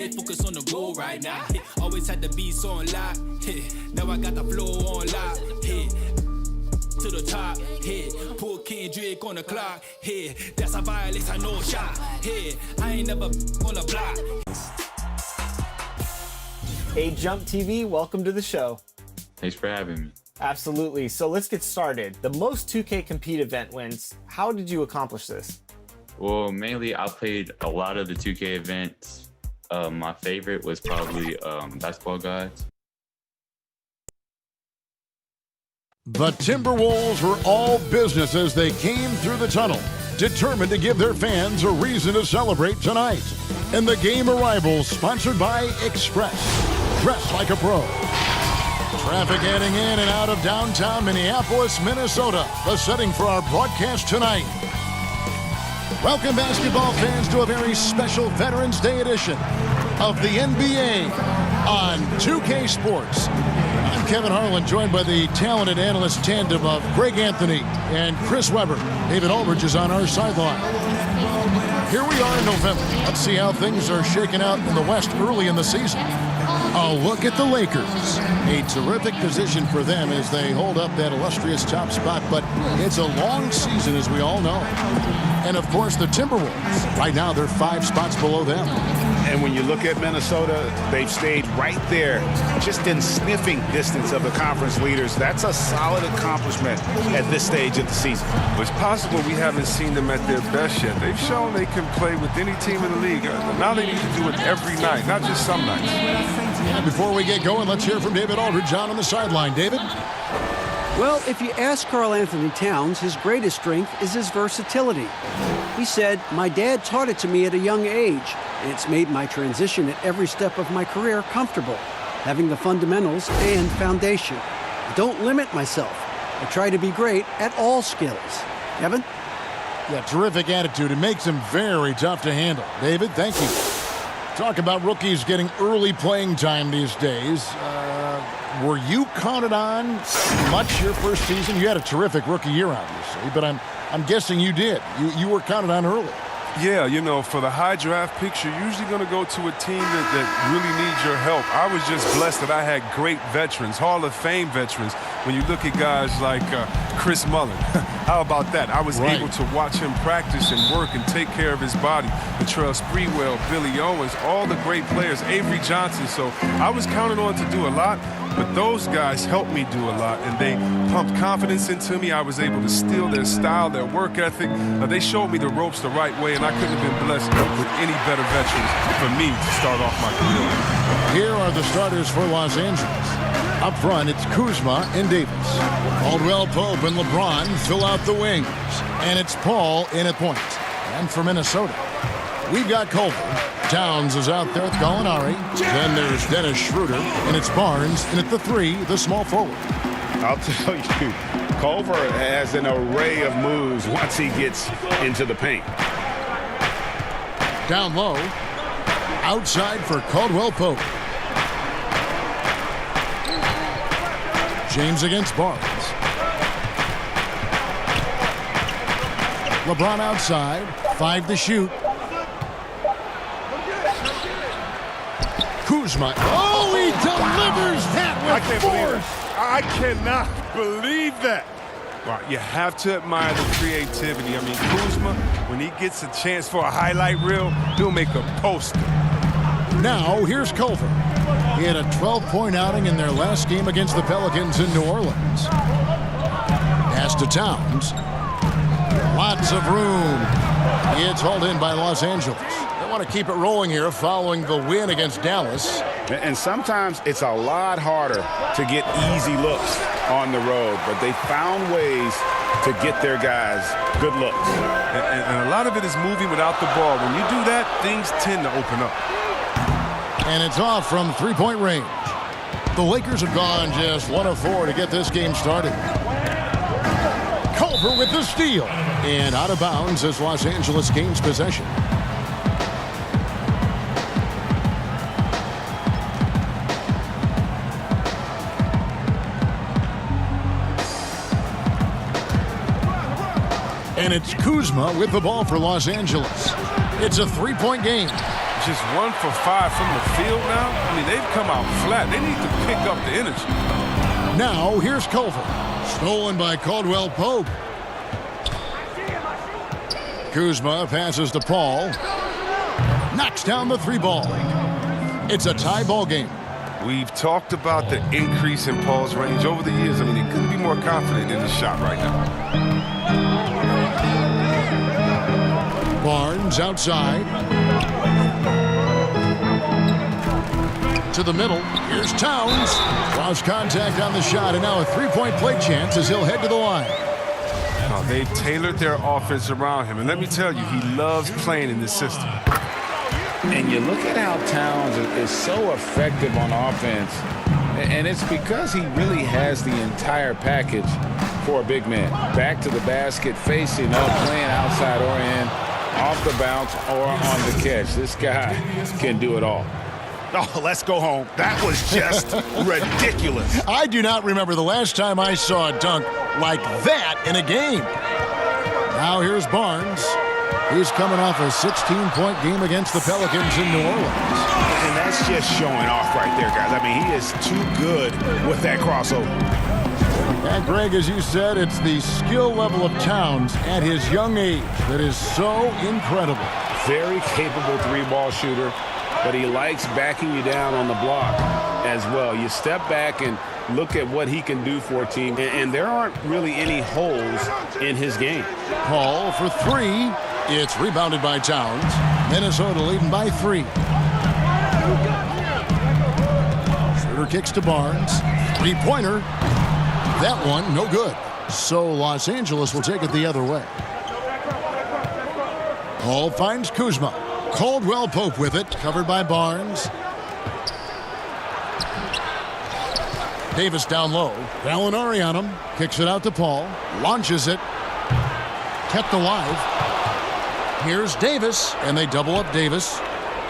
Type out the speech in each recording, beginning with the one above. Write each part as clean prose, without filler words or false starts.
Focus on the goal right now. Always had the beats on lock. Now I got the flow on lock. To the top. Pull Kendrick on the clock. That's a violence, I know shot. I ain't never on the block. Hey Jump TV, welcome to the show. Thanks for having me. Absolutely. So let's get started. The most 2K Compete event wins. How did you accomplish this? Well, mainly I played a lot of the 2K events. My favorite was probably Basketball Guys. The Timberwolves were all business as they came through the tunnel, determined to give their fans a reason to celebrate tonight. And the game arrivals sponsored by Express. Dress like a pro. Traffic heading in and out of downtown Minneapolis, Minnesota. The setting for our broadcast tonight. Welcome, basketball fans, to a very special Veterans Day edition of the NBA on 2K Sports. I'm Kevin Harlan, joined by the talented analyst tandem of Greg Anthony and Chris Webber. David Aldridge is on our sideline. Here we are in November. Let's see how things are shaking out in the West early in the season. A look at the Lakers. A terrific position for them as they hold up that illustrious top spot, but it's a long season, as we all know. And, of course, the Timberwolves. Right now, they're 5 spots below them. And when you look at Minnesota, they've stayed right there, just in sniffing distance of the conference leaders. That's a solid accomplishment at this stage of the season. It's possible we haven't seen them at their best yet. They've shown they can play with any team in the league. Now they need to do it every night, not just some nights. And before we get going, let's hear from David Aldridge on the sideline. David? Well, if you ask Karl Anthony Towns, his greatest strength is his versatility. He said, "My dad taught it to me at a young age, and it's made my transition at every step of my career comfortable, having the fundamentals and foundation. I don't limit myself. I try to be great at all skills." Kevin? Yeah, terrific attitude. It makes him very tough to handle. David, thank you. Talk about rookies getting early playing time these days. Were you counted on much your first season? You had a terrific rookie year, obviously, but I'm guessing you did. You were counted on early. Yeah, you know, for the high draft picks, you're usually going to go to a team that really needs your help. I was just blessed that I had great veterans, Hall of Fame veterans. When you look at guys like Chris Mullin, how about that? I was able to watch him practice and work and take care of his body. Latrell Sprewell, Billy Owens, all the great players, Avery Johnson. So I was counted on to do a lot, but those guys helped me do a lot, and they pumped confidence into me. I was able to steal their style, their work ethic. They showed me the ropes the right way, and I couldn't have been blessed with any better veterans for me to start off my career. Here are the starters for Los Angeles. Up front, it's Kuzma and Davis. Caldwell Pope and LeBron fill out the wings. And it's Paul in at point. And for Minnesota, we've got Culver. Towns is out there with Gallinari. Then there's Dennis Schroeder. And it's Barnes. And at the 3, the small forward. I'll tell you, Culver has an array of moves once he gets into the paint. Down low, outside for Caldwell Pope. James against Barnes. LeBron outside, 5 to shoot. Kuzma. Oh, he delivers that with force. I cannot believe that. Well, you have to admire the creativity. I mean, Kuzma, when he gets a chance for a highlight reel, he'll make a poster. Now, here's Culver. He had a 12-point outing in their last game against the Pelicans in New Orleans. Pass to Towns. Lots of room. It's hauled in by Los Angeles. They want to keep it rolling here following the win against Dallas. And sometimes it's a lot harder to get easy looks on the road, but they found ways to get their guys good looks. And a lot of it is moving without the ball. When you do that, things tend to open up. And it's off from 3-point range. The Lakers have gone just 1 of 4 to get this game started. Culver with the steal. And out of bounds as Los Angeles gains possession. And it's Kuzma with the ball for Los Angeles. It's a 3-point game. just 1 for 5 from the field now. I mean, they've come out flat. They need to pick up the energy. Now, here's Culver. Stolen by Caldwell Pope. Kuzma passes to Paul. Knocks down the 3-ball. It's a tie ball game. We've talked about the increase in Paul's range over the years. I mean, he couldn't be more confident in his shot right now. Barnes outside. To the middle. Here's Towns. Lost contact on the shot, and now a 3-point play chance as he'll head to the line. Now, they've tailored their offense around him, and let me tell you, he loves playing in this system. And you look at how Towns is so effective on offense, and it's because he really has the entire package for a big man. Back to the basket, facing up, playing outside or in, off the bounce or on the catch. This guy can do it all. Oh, let's go home. That was just ridiculous. I do not remember the last time I saw a dunk like that in a game. Now here's Barnes. He's coming off a 16-point game against the Pelicans in New Orleans. And that's just showing off right there, guys. I mean, he is too good with that crossover. And Greg, as you said, it's the skill level of Towns at his young age that is so incredible. Very capable 3-ball shooter, but he likes backing you down on the block as well. You step back and look at what he can do for a team, and there aren't really any holes in his game. Paul for 3. It's rebounded by Towns. Minnesota leading by 3. Schroeder kicks to Barnes. 3-pointer. That one, no good. So Los Angeles will take it the other way. Paul finds Kuzma. Caldwell Pope with it, covered by Barnes. Davis down low. Gallinari on him. Kicks it out to Paul. Launches it. Kept alive. Here's Davis, and they double up Davis.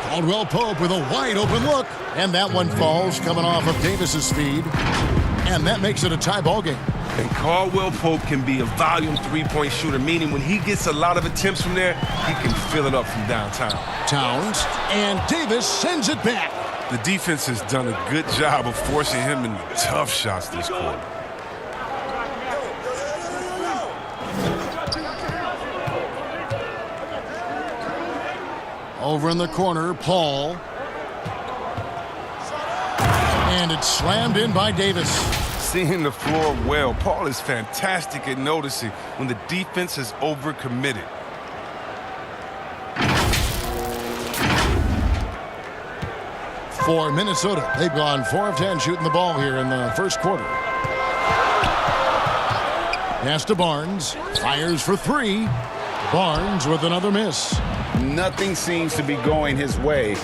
Caldwell Pope with a wide open look, and that one falls coming off of Davis's feed, and that makes it a tie ball game. And Caldwell Pope can be a volume 3-point shooter, meaning when he gets a lot of attempts from there, he can fill it up from downtown. Towns, and Davis sends it back. The defense has done a good job of forcing him into tough shots this quarter. Over in the corner, Paul. And it's slammed in by Davis. Seeing the floor well, Paul is fantastic at noticing when the defense is overcommitted. For Minnesota, they've gone 4 of 10 shooting the ball here in the first quarter. Pass to Barnes. Fires for 3. Barnes with another miss. Nothing seems to be going his way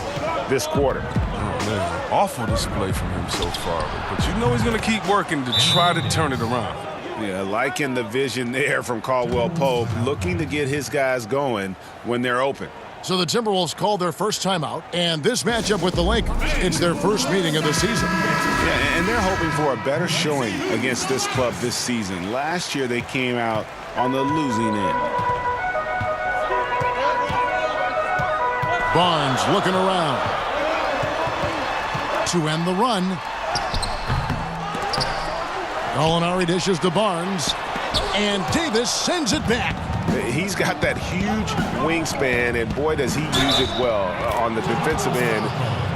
this quarter. Oh, man. Awful display from him so far. But you know he's going to keep working to try to turn it around. Yeah, liking the vision there from Caldwell Pope, looking to get his guys going when they're open. So the Timberwolves called their first timeout, and this matchup with the Lakers, it's their first meeting of the season. Yeah, and they're hoping for a better showing against this club this season. Last year they came out on the losing end. Barnes looking around to end the run. Gallinari dishes to Barnes, and Davis sends it back. He's got that huge wingspan, and boy, does he use it well on the defensive end.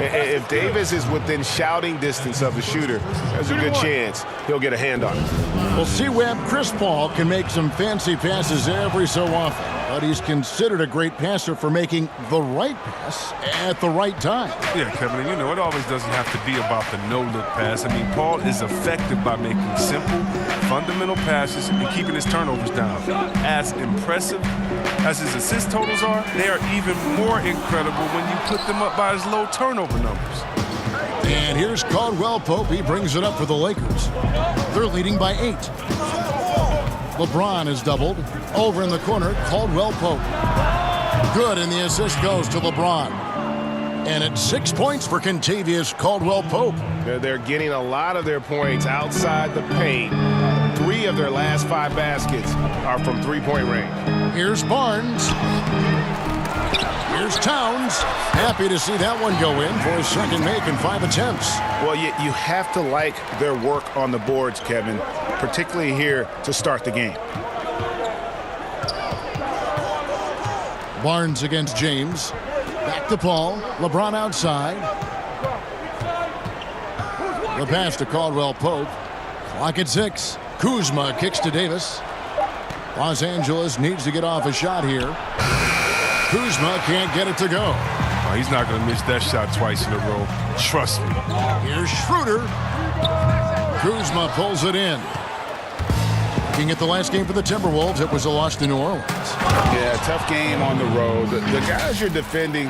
If Davis is within shouting distance of the shooter, there's a good chance he'll get a hand on it. Well, C-Web, Chris Paul can make some fancy passes every so often, but he's considered a great passer for making the right pass at the right time. Yeah, Kevin, and you know, it always doesn't have to be about the no-look pass. I mean, Paul is effective by making simple, fundamental passes and keeping his turnovers down. As impressive as his assist totals are, they are even more incredible when you put them up by his low turnover numbers. And here's Caldwell Pope. He brings it up for the Lakers. They're leading by 8. LeBron is doubled. Over in the corner, Caldwell Pope. Good, and the assist goes to LeBron. And it's 6 points for Kentavious Caldwell Pope. They're getting a lot of their points outside the paint. 3 of their last 5 baskets are from 3-point range. Here's Barnes. Here's Towns. Happy to see that one go in for his second make in 5 attempts. Well, you have to like their work on the boards, Kevin, particularly here to start the game. Barnes against James. Back to Paul. LeBron outside. The pass to Caldwell Pope. Clock at 6. Kuzma kicks to Davis. Los Angeles needs to get off a shot here. Kuzma can't get it to go. Oh, he's not going to miss that shot twice in a row. Trust me. Here's Schroeder. Kuzma pulls it in. Looking at the last game for the Timberwolves, it was a loss to New Orleans. Yeah, tough game on the road. The guys you're defending,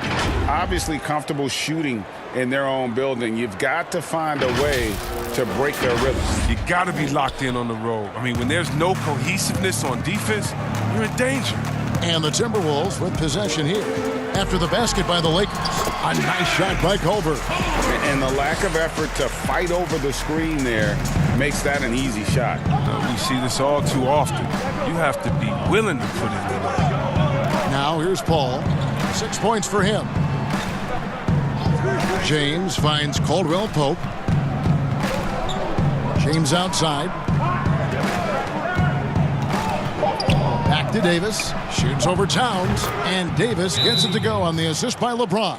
obviously comfortable shooting in their own building. You've got to find a way to break their rhythm. You got to be locked in on the road. I mean, when there's no cohesiveness on defense, you're in danger. And the Timberwolves with possession here. After the basket by the Lakers. A nice shot by Culver. And the lack of effort to fight over the screen there makes that an easy shot. We see this all too often. You have to be willing to put it in. Now here's Paul. 6 points for him. James finds Caldwell Pope. James outside. Back to Davis. Shoots over Towns. And Davis gets it to go on the assist by LeBron.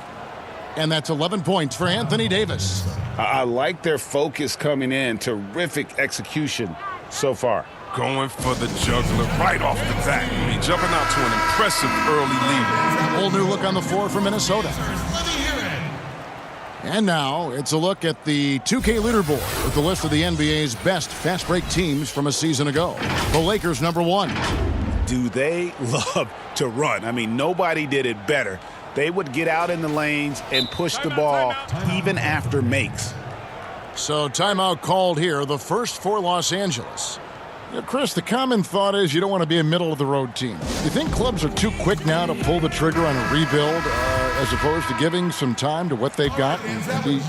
And that's 11 points for Anthony Davis. I like their focus coming in. Terrific execution so far. Going for the juggler right off the bat. I mean, jumping out to an impressive early lead. Whole new look on the floor for Minnesota. And now it's a look at the 2K leaderboard with the list of the NBA's best fast break teams from a season ago. The Lakers #1. Do they love to run? I mean, nobody did it better. They would get out in the lanes and push the ball even after makes. So timeout called here, the first for Los Angeles. Chris, the common thought is you don't want to be a middle-of-the-road team. You think clubs are too quick now to pull the trigger on a rebuild as opposed to giving some time to what they've got and be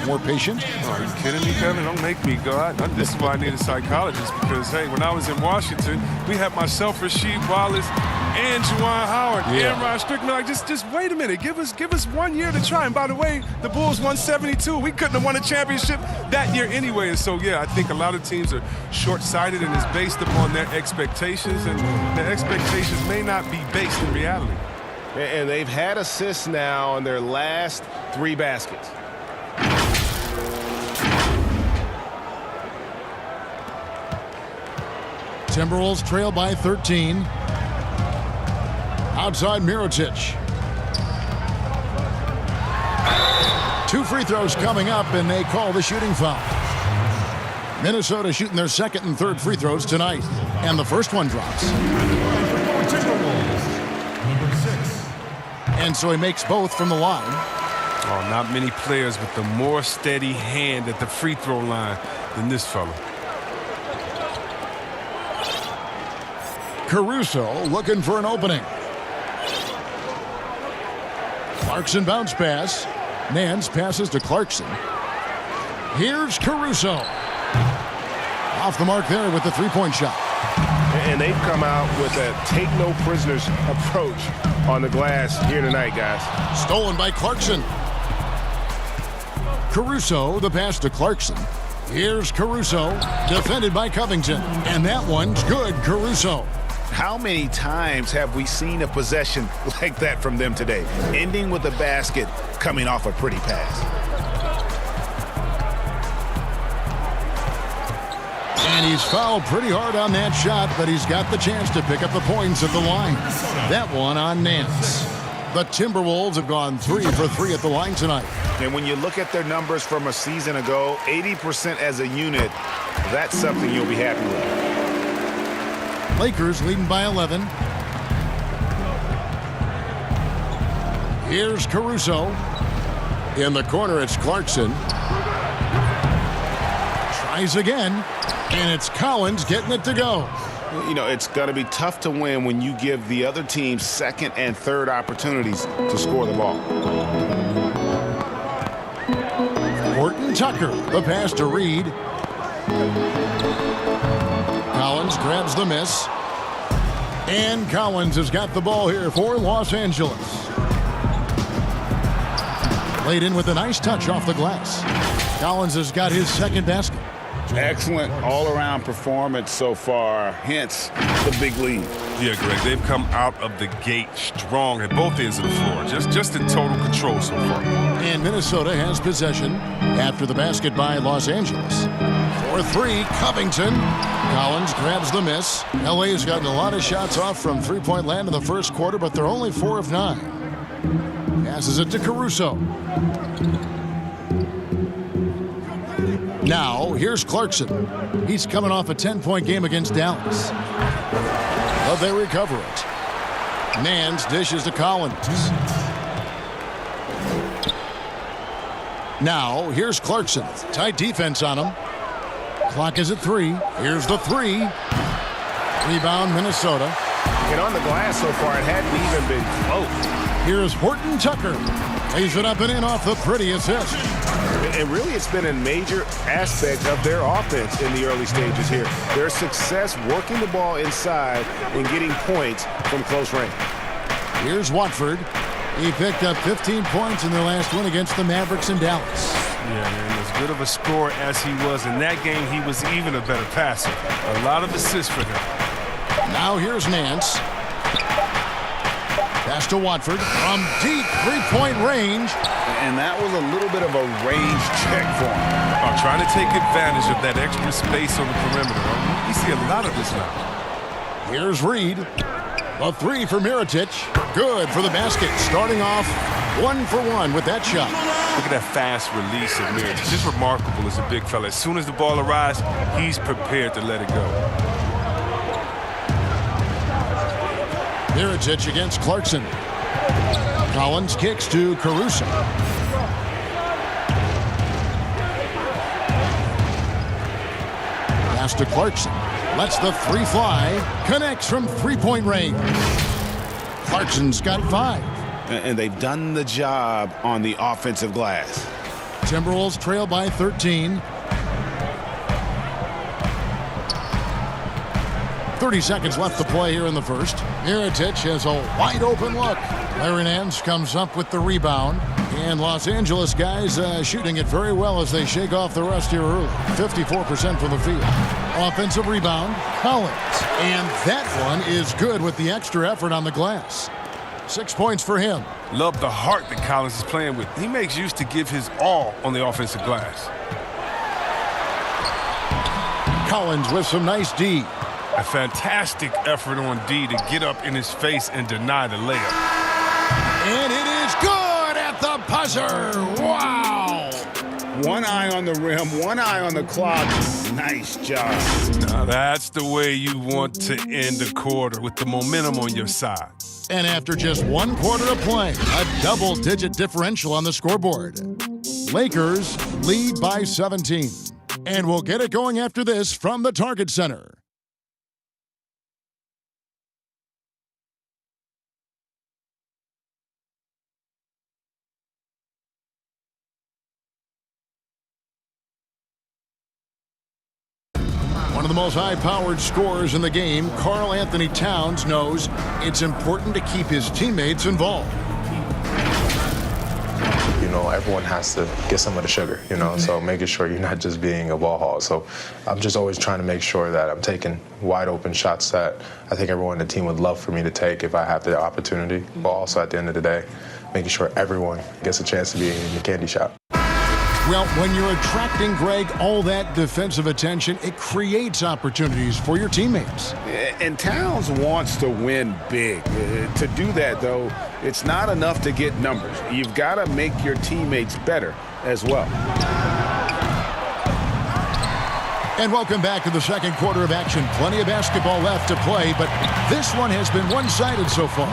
more patient? Oh, are you kidding me, Kevin? Don't make me go. This is why I need a psychologist because, hey, when I was in Washington, we had myself, Rasheed Wallace, and Juwan Howard, and Ron Strickland. Like, just wait a minute. Give us 1 year to try. And by the way, the Bulls won 72. We couldn't have won a championship that year anyway. And so, yeah, I think a lot of teams are short-sighted and it's based upon their expectations, and their expectations may not be based in reality. And they've had assists now on their last 3 baskets. Timberwolves trail by 13. Outside Mirotic. 2 free throws coming up, and they call the shooting foul. Minnesota shooting their second and third free throws tonight. And the first one drops. And so he makes both from the line. Oh, not many players with a more steady hand at the free throw line than this fella. Caruso looking for an opening. Clarkson bounce pass. Nance passes to Clarkson. Here's Caruso. Off the mark there with the three-point shot. And they've come out with a take-no-prisoners approach on the glass here tonight, guys. Stolen by Clarkson. Caruso, the pass to Clarkson. Here's Caruso, defended by Covington. And that one's good, Caruso. How many times have we seen a possession like that from them today? Ending with a basket, coming off a pretty pass. And he's fouled pretty hard on that shot, but he's got the chance to pick up the points at the line. That one on Nance. The Timberwolves have gone 3 for 3 at the line tonight. And when you look at their numbers from a season ago, 80% as a unit, that's something you'll be happy with. Lakers leading by 11. Here's Caruso. In the corner, it's Clarkson. Tries again, and it's Collins getting it to go. You know, it's going to be tough to win when you give the other team second and third opportunities to score the ball. Horton Tucker, the pass to Reed. Collins grabs the miss. And Collins has got the ball here for Los Angeles. Laid in with a nice touch off the glass. Collins has got his second basket. Excellent all-around performance so far, hence the big lead. Yeah, Greg, they've come out of the gate strong at both ends of the floor. Just in total control so far. And Minnesota has possession after the basket by Los Angeles. For three, Covington. Collins grabs the miss. L.A. has gotten a lot of shots off from three-point land in the first quarter, but they're only 4 of 9. Passes it to Caruso. Now, here's Clarkson. He's coming off a 10-point game against Dallas. But they recover it. Nance dishes to Collins. Now, here's Clarkson. Tight defense on him. Clock is at 3. Here's the 3. Rebound, Minnesota. And on the glass so far, it hadn't even been close. Here's Horton Tucker. Lays it up and in off the pretty assist. And really, it's been a major aspect of their offense in the early stages here. Their success working the ball inside and getting points from close range. Here's Watford. He picked up 15 points in their last win against the Mavericks in Dallas. Yeah, man, as good of a scorer as he was in that game, he was even a better passer. A lot of assists for him. Now here's Nance. Pass to Watford from deep three-point range. And that was a little bit of a range check for him. Trying to take advantage of that extra space on the perimeter. You see a lot of this now. Here's Reed. A 3 for Mirotic. Good for the basket. Starting off 1 for 1 with that shot. Look at that fast release of Mirotic. Just remarkable as a big fella. As soon as the ball arrives, he's prepared to let it go. Mirotic against Clarkson. Collins kicks to Caruso. Pass to Clarkson. Lets the 3 fly. Connects from three-point range. Clarkson's got 5. And they've done the job on the offensive glass. Timberwolves trail by 13. 30 seconds left to play here in the first. Mirotic has a wide open look. Larry Nance comes up with the rebound. And Los Angeles guys shooting it very well as they shake off the rust here early. 54% from the field. Offensive rebound, Collins. And that one is good with the extra effort on the glass. 6 points for him. Love the heart that Collins is playing with. He makes use to give his all on the offensive glass. Collins with some nice D. A fantastic effort on D to get up in his face and deny the layup. And it is good at the buzzer. Wow. One eye on the rim, one eye on the clock. Nice job. Now that's the way you want to end a quarter, with the momentum on your side. And after just 1 quarter of play, a double-digit differential on the scoreboard. Lakers lead by 17. And we'll get it going after this from the Target Center. One of the most high-powered scorers in the game, Karl Anthony Towns, knows it's important to keep his teammates involved. You know, everyone has to get some of the sugar, you know, so making sure you're not just being a ball hog. So I'm just always trying to make sure that I'm taking wide open shots that I think everyone on the team would love for me to take if I have the opportunity. But also at the end of the day, making sure everyone gets a chance to be in the candy shop. Well, when you're attracting, Greg, all that defensive attention, it creates opportunities for your teammates. And Towns wants to win big. To do that, though, it's not enough to get numbers. You've got to make your teammates better as well. And welcome back to the second quarter of action. Plenty of basketball left to play, but this one has been one-sided so far.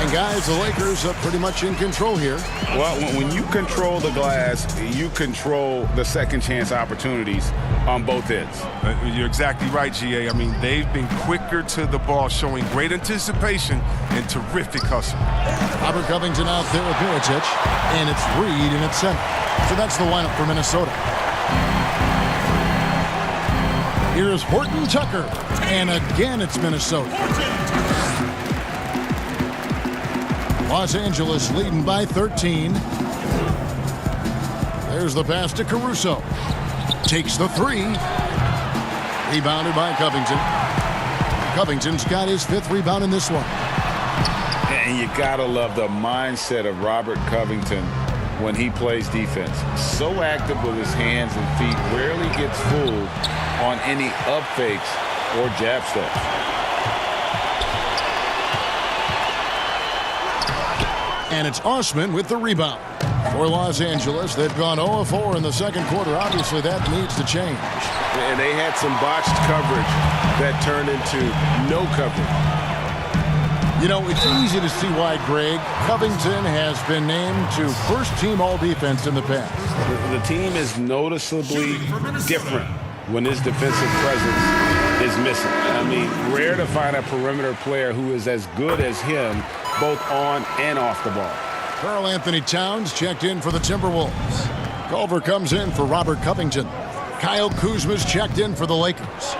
And guys, the Lakers are pretty much in control here. Well, when you control the glass, you control the second chance opportunities on both ends. You're exactly right, GA. I mean, they've been quicker to the ball, showing great anticipation and terrific hustle. Robert Covington out there with Mirotic, and it's Reed in its center. So that's the lineup for Minnesota. Here's Horton Tucker, and again it's Minnesota. Los Angeles leading by 13. There's the pass to Caruso. Takes the three. Rebounded by Covington. Covington's got his 5th rebound in this one. And you gotta love the mindset of Robert Covington when he plays defense. So active with his hands and feet, rarely gets fooled on any up fakes or jab steps. And it's Osman with the rebound. For Los Angeles, they've gone 0-4 in the second quarter. Obviously, that needs to change. And they had some botched coverage that turned into no coverage. You know, it's easy to see why, Greg. Covington has been named to first-team all-defense in the past. The team is noticeably different when his defensive presence is missing. I mean, rare to find a perimeter player who is as good as him, both on and off the ball. Karl Anthony Towns checked in for the Timberwolves. Culver comes in for Robert Covington. Kyle Kuzma's checked in for the Lakers.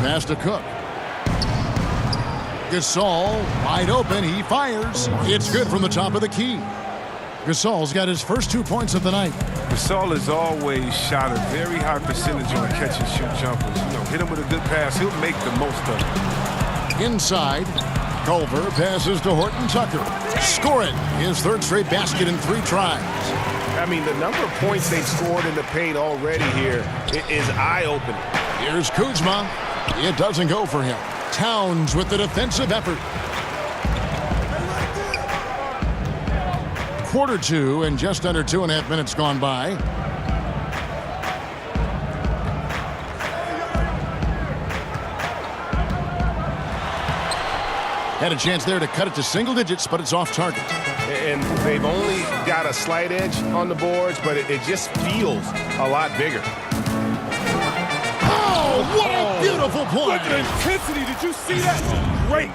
Pass to Cook. Gasol wide open. He fires. It's good from the top of the key. Gasol's got his first 2 points of the night. Gasol has always shot a very high percentage on catch and shoot jumpers. You know, hit him with a good pass, he'll make the most of it. Inside, Culver passes to Horton Tucker. Score it. His 3rd straight basket in 3 tries. I mean, the number of points they've scored in the paint already here is eye-opening. Here's Kuzma. It doesn't go for him. Towns with the defensive effort. Quarter 2 and just under 2.5 minutes gone by. Had a chance there to cut it to single digits, but it's off target. And they've only got a slight edge on the boards, but it just feels a lot bigger. Oh, what a beautiful play! Look at the intensity. Did you see that? Great.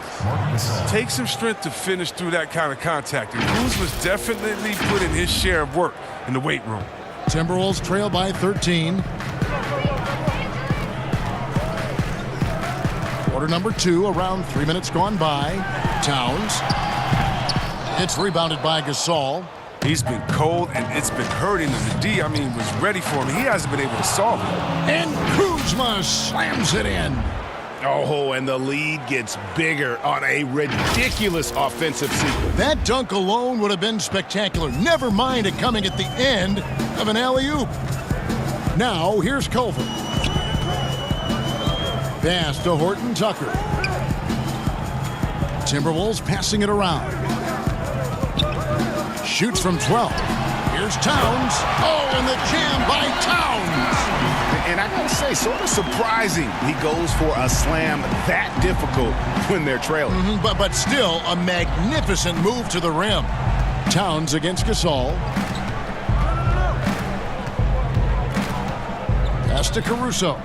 Takes some strength to finish through that kind of contact. And Kuzma's definitely put in his share of work in the weight room. Timberwolves trail by 13. Quarter number 2, around 3 minutes gone by. Towns. It's rebounded by Gasol. He's been cold, and it's been hurting him. The D, I mean, was ready for him. He hasn't been able to solve it. And Kuzma slams it in. Oh, and the lead gets bigger on a ridiculous offensive sequence. That dunk alone would have been spectacular. Never mind it coming at the end of an alley-oop. Now, here's Culver. Pass to Horton Tucker. Timberwolves passing it around. Shoots from 12. Here's Towns. Oh, and the jam by Towns. And I gotta say, sort of surprising he goes for a slam that difficult when they're trailing. But still a magnificent move to the rim. Towns against Gasol. Pass to Caruso.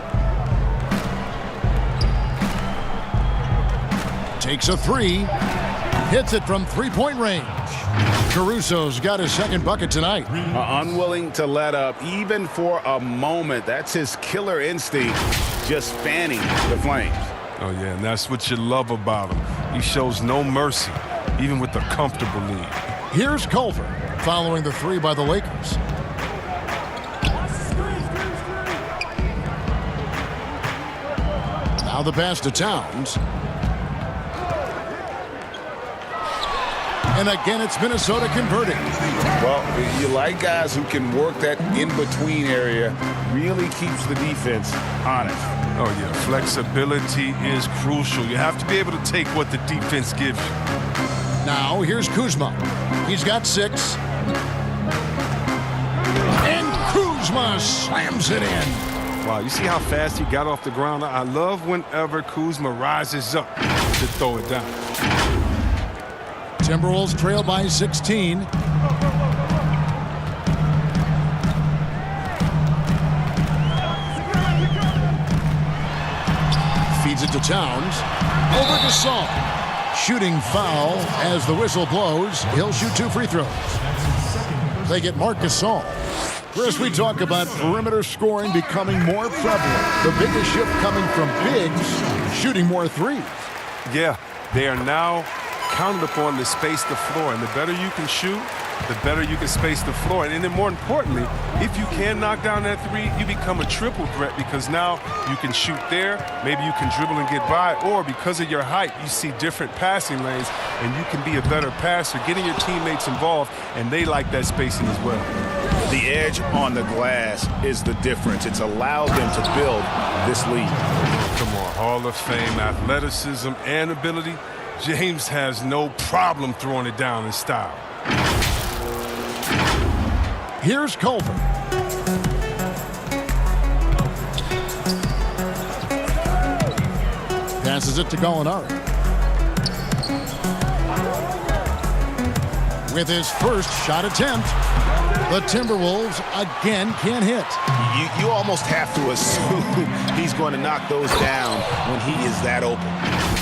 Takes a 3. Hits it from 3-point range. Caruso's got his 2nd bucket tonight. Unwilling to let up even for a moment. That's his killer instinct, just fanning the flames. Oh, yeah, and that's what you love about him. He shows no mercy, even with a comfortable lead. Here's Culver, following the 3 by the Lakers. Now the pass to Towns. And again, it's Minnesota converting. Well, you like guys who can work that in-between area, really keeps the defense honest. Oh, yeah, flexibility is crucial. You have to be able to take what the defense gives you. Now, here's Kuzma. He's got 6. And Kuzma slams it in. Wow, you see how fast he got off the ground? I love whenever Kuzma rises up to throw it down. Timberwolves trail by 16. Feeds it to Towns. Over to Gasol. Shooting foul as the whistle blows. He'll shoot 2 free throws. They get Marc Gasol. Chris, we talk about perimeter scoring becoming more prevalent. The biggest shift coming from bigs shooting more threes. Yeah, they are now counted upon to space the floor, and the better you can shoot, the better you can space the floor. And then more importantly, if you can knock down that three, you become a triple threat because now you can shoot there, maybe you can dribble and get by, or because of your height, you see different passing lanes and you can be a better passer, getting your teammates involved, and they like that spacing as well. The edge on the glass is the difference. It's allowed them to build this lead. Come on, Hall of Fame, athleticism and ability. James has no problem throwing it down in style. Here's Culver. Passes it to Gallinari. With his first shot attempt, the Timberwolves again can't hit. You almost have to assume he's going to knock those down when he is that open.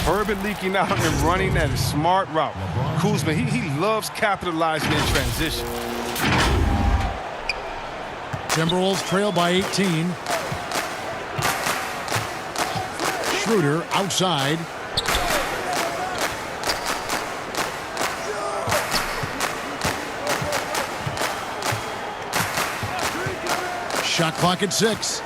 Urban leaking out and running that is smart route. Kuzma, he loves capitalizing in transition. Timberwolves trail by 18. Schroeder outside. Shot clock at 6.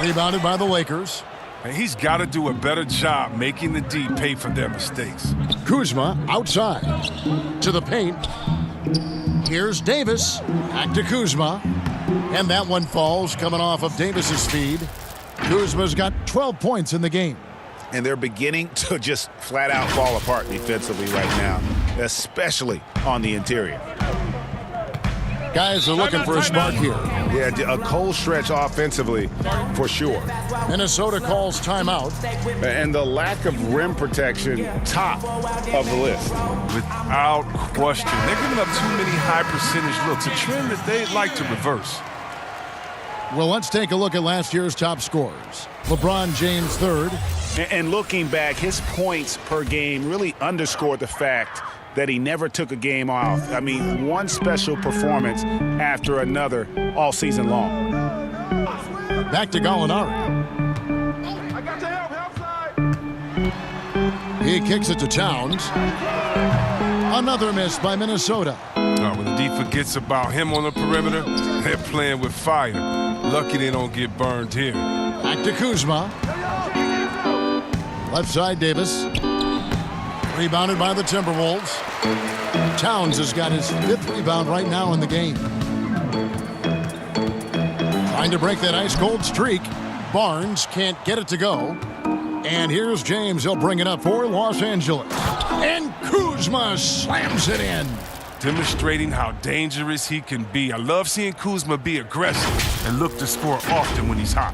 Rebounded by the Lakers. And he's got to do a better job making the D pay for their mistakes. Kuzma outside to the paint. Here's Davis. Back to Kuzma. And that one falls coming off of Davis's speed. Kuzma's got 12 points in the game. And they're beginning to just flat out fall apart defensively right now, especially on the interior. Guys are looking for a spark here. Yeah, a cold stretch offensively for sure. Minnesota calls timeout. And the lack of rim protection, top of the list. Without question. They're giving up too many high percentage looks, a trend that they'd like to reverse. Well, let's take a look at last year's top scorers. LeBron James third. And looking back, his points per game really underscored the fact that he never took a game off. I mean, one special performance after another all season long. Back to Gallinari. I got to help side. He kicks it to Towns. Another miss by Minnesota. When the D forgets about him on the perimeter, they're playing with fire. Lucky they don't get burned here. Back to Kuzma. Left side, Davis. Rebounded by the Timberwolves. Towns has got his 5th rebound right now in the game. Trying to break that ice-cold streak. Barnes can't get it to go. And here's James. He'll bring it up for Los Angeles. And Kuzma slams it in. Demonstrating how dangerous he can be. I love seeing Kuzma be aggressive and look to score often when he's hot.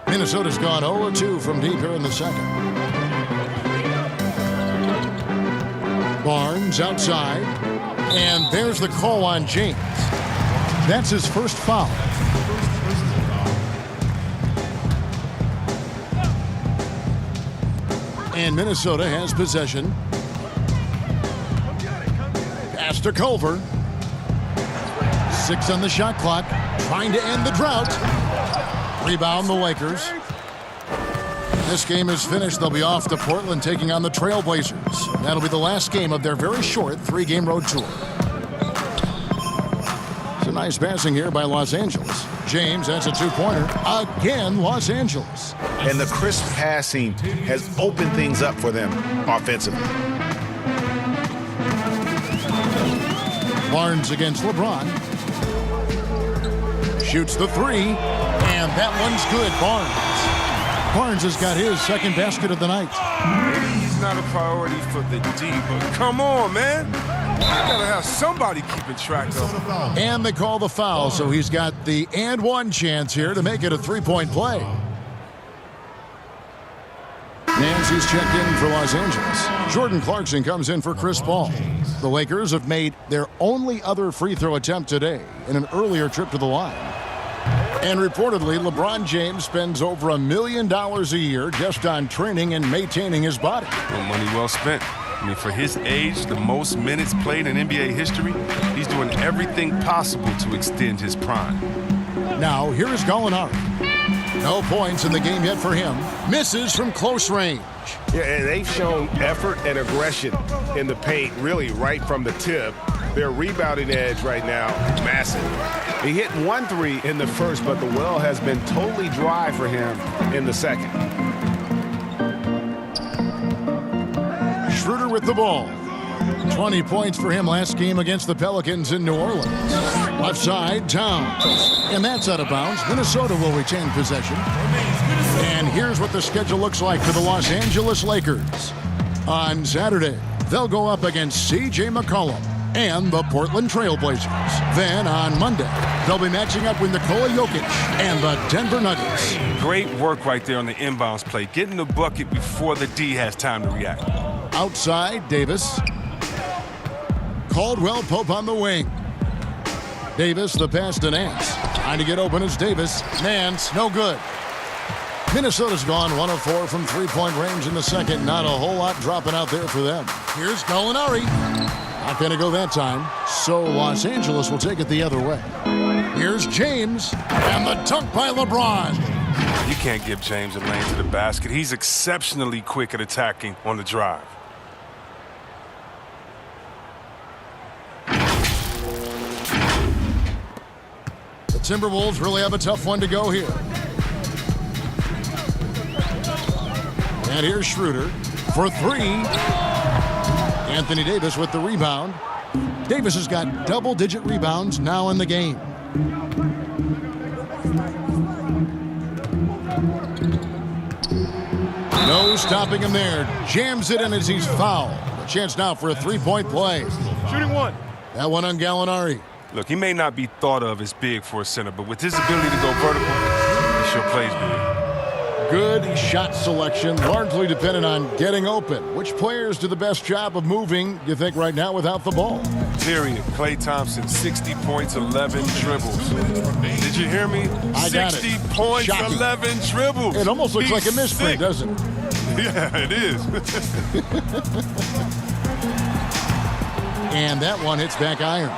Minnesota's gone 0-2 from deep here in the second. Barnes outside. And there's the call on James. That's his first foul. And Minnesota has possession. Pass to Culver. 6 on the shot clock. Trying to end the drought. Rebound the Lakers. This game is finished. They'll be off to Portland taking on the Trailblazers. That'll be the last game of their very short 3-game road tour. It's a nice passing here by Los Angeles. James, that's a 2-pointer. Again, Los Angeles. And the crisp passing has opened things up for them offensively. Barnes against LeBron. Shoots the 3, and that one's good. Barnes has got his second basket of the night. Maybe he's not a priority for the D, but come on, man. You gotta have somebody keeping track of him. And they call the foul, so he's got the and one chance here to make it a 3-point play. Nancy's checked in for Los Angeles. Jordan Clarkson comes in for Chris Paul. The Lakers have made their only other free throw attempt today in an earlier trip to the line. And reportedly, LeBron James spends over $1 million a year just on training and maintaining his body. Well, money well spent. I mean, for his age, the most minutes played in NBA history, he's doing everything possible to extend his prime. Now, here is Gallinari. No points in the game yet for him. Misses from close range. Yeah, and they've shown effort and aggression in the paint, really right from the tip. Their rebounding edge right now, massive. He hit 1 3 in the first, but the well has been totally dry for him in the second. Schroeder with the ball. 20 points for him last game against the Pelicans in New Orleans. Left side, Towns. And that's out of bounds. Minnesota will retain possession. And here's what the schedule looks like for the Los Angeles Lakers. On Saturday, they'll go up against C.J. McCollum and the Portland Trail Blazers. Then on Monday, they'll be matching up with Nikola Jokic and the Denver Nuggets. Great work right there on the inbounds play, getting the bucket before the D has time to react. Outside, Davis. Caldwell Pope on the wing. Davis, the pass to Nance. Trying to get open is Davis. Nance, no good. Minnesota's gone 1 of 4 from three-point range in the second. Not a whole lot dropping out there for them. Here's Gallinari. Not going to go that time. So Los Angeles will take it the other way. Here's James. And the dunk by LeBron. You can't give James a lane to the basket. He's exceptionally quick at attacking on the drive. The Timberwolves really have a tough one to go here. And here's Schroeder for 3. Anthony Davis with the rebound. Davis has got double-digit rebounds now in the game. No stopping him there. Jams it in as he's fouled. A chance now for a three-point play. Shooting one. That one on Gallinari. Look, he may not be thought of as big for a center, but with his ability to go vertical, he sure plays good. Good shot selection, largely dependent on getting open. Which players do the best job of moving, you think, right now without the ball? Period. Klay Thompson, 60 points, 11 dribbles. Did you hear me? I got it. 60 points, Shocking. 11 dribbles. It almost looks like a misprint, doesn't it? Yeah, it is. And that one hits back iron.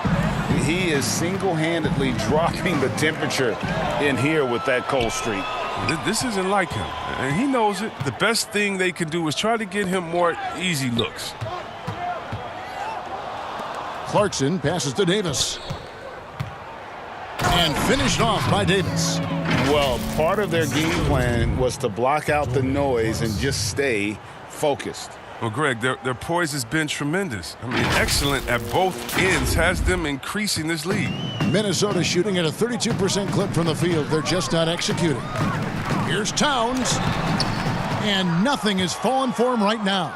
He is single-handedly dropping the temperature in here with that cold streak. This isn't like him, and he knows it. The best thing they can do is try to get him more easy looks. Clarkson passes to Davis. And finished off by Davis. Well, part of their game plan was to block out the noise and just stay focused. Well, Greg, their poise has been tremendous. I mean, excellent at both ends, has them increasing this lead. Minnesota shooting at a 32% clip from the field. They're just not executing. Here's Towns. And nothing is falling for him right now.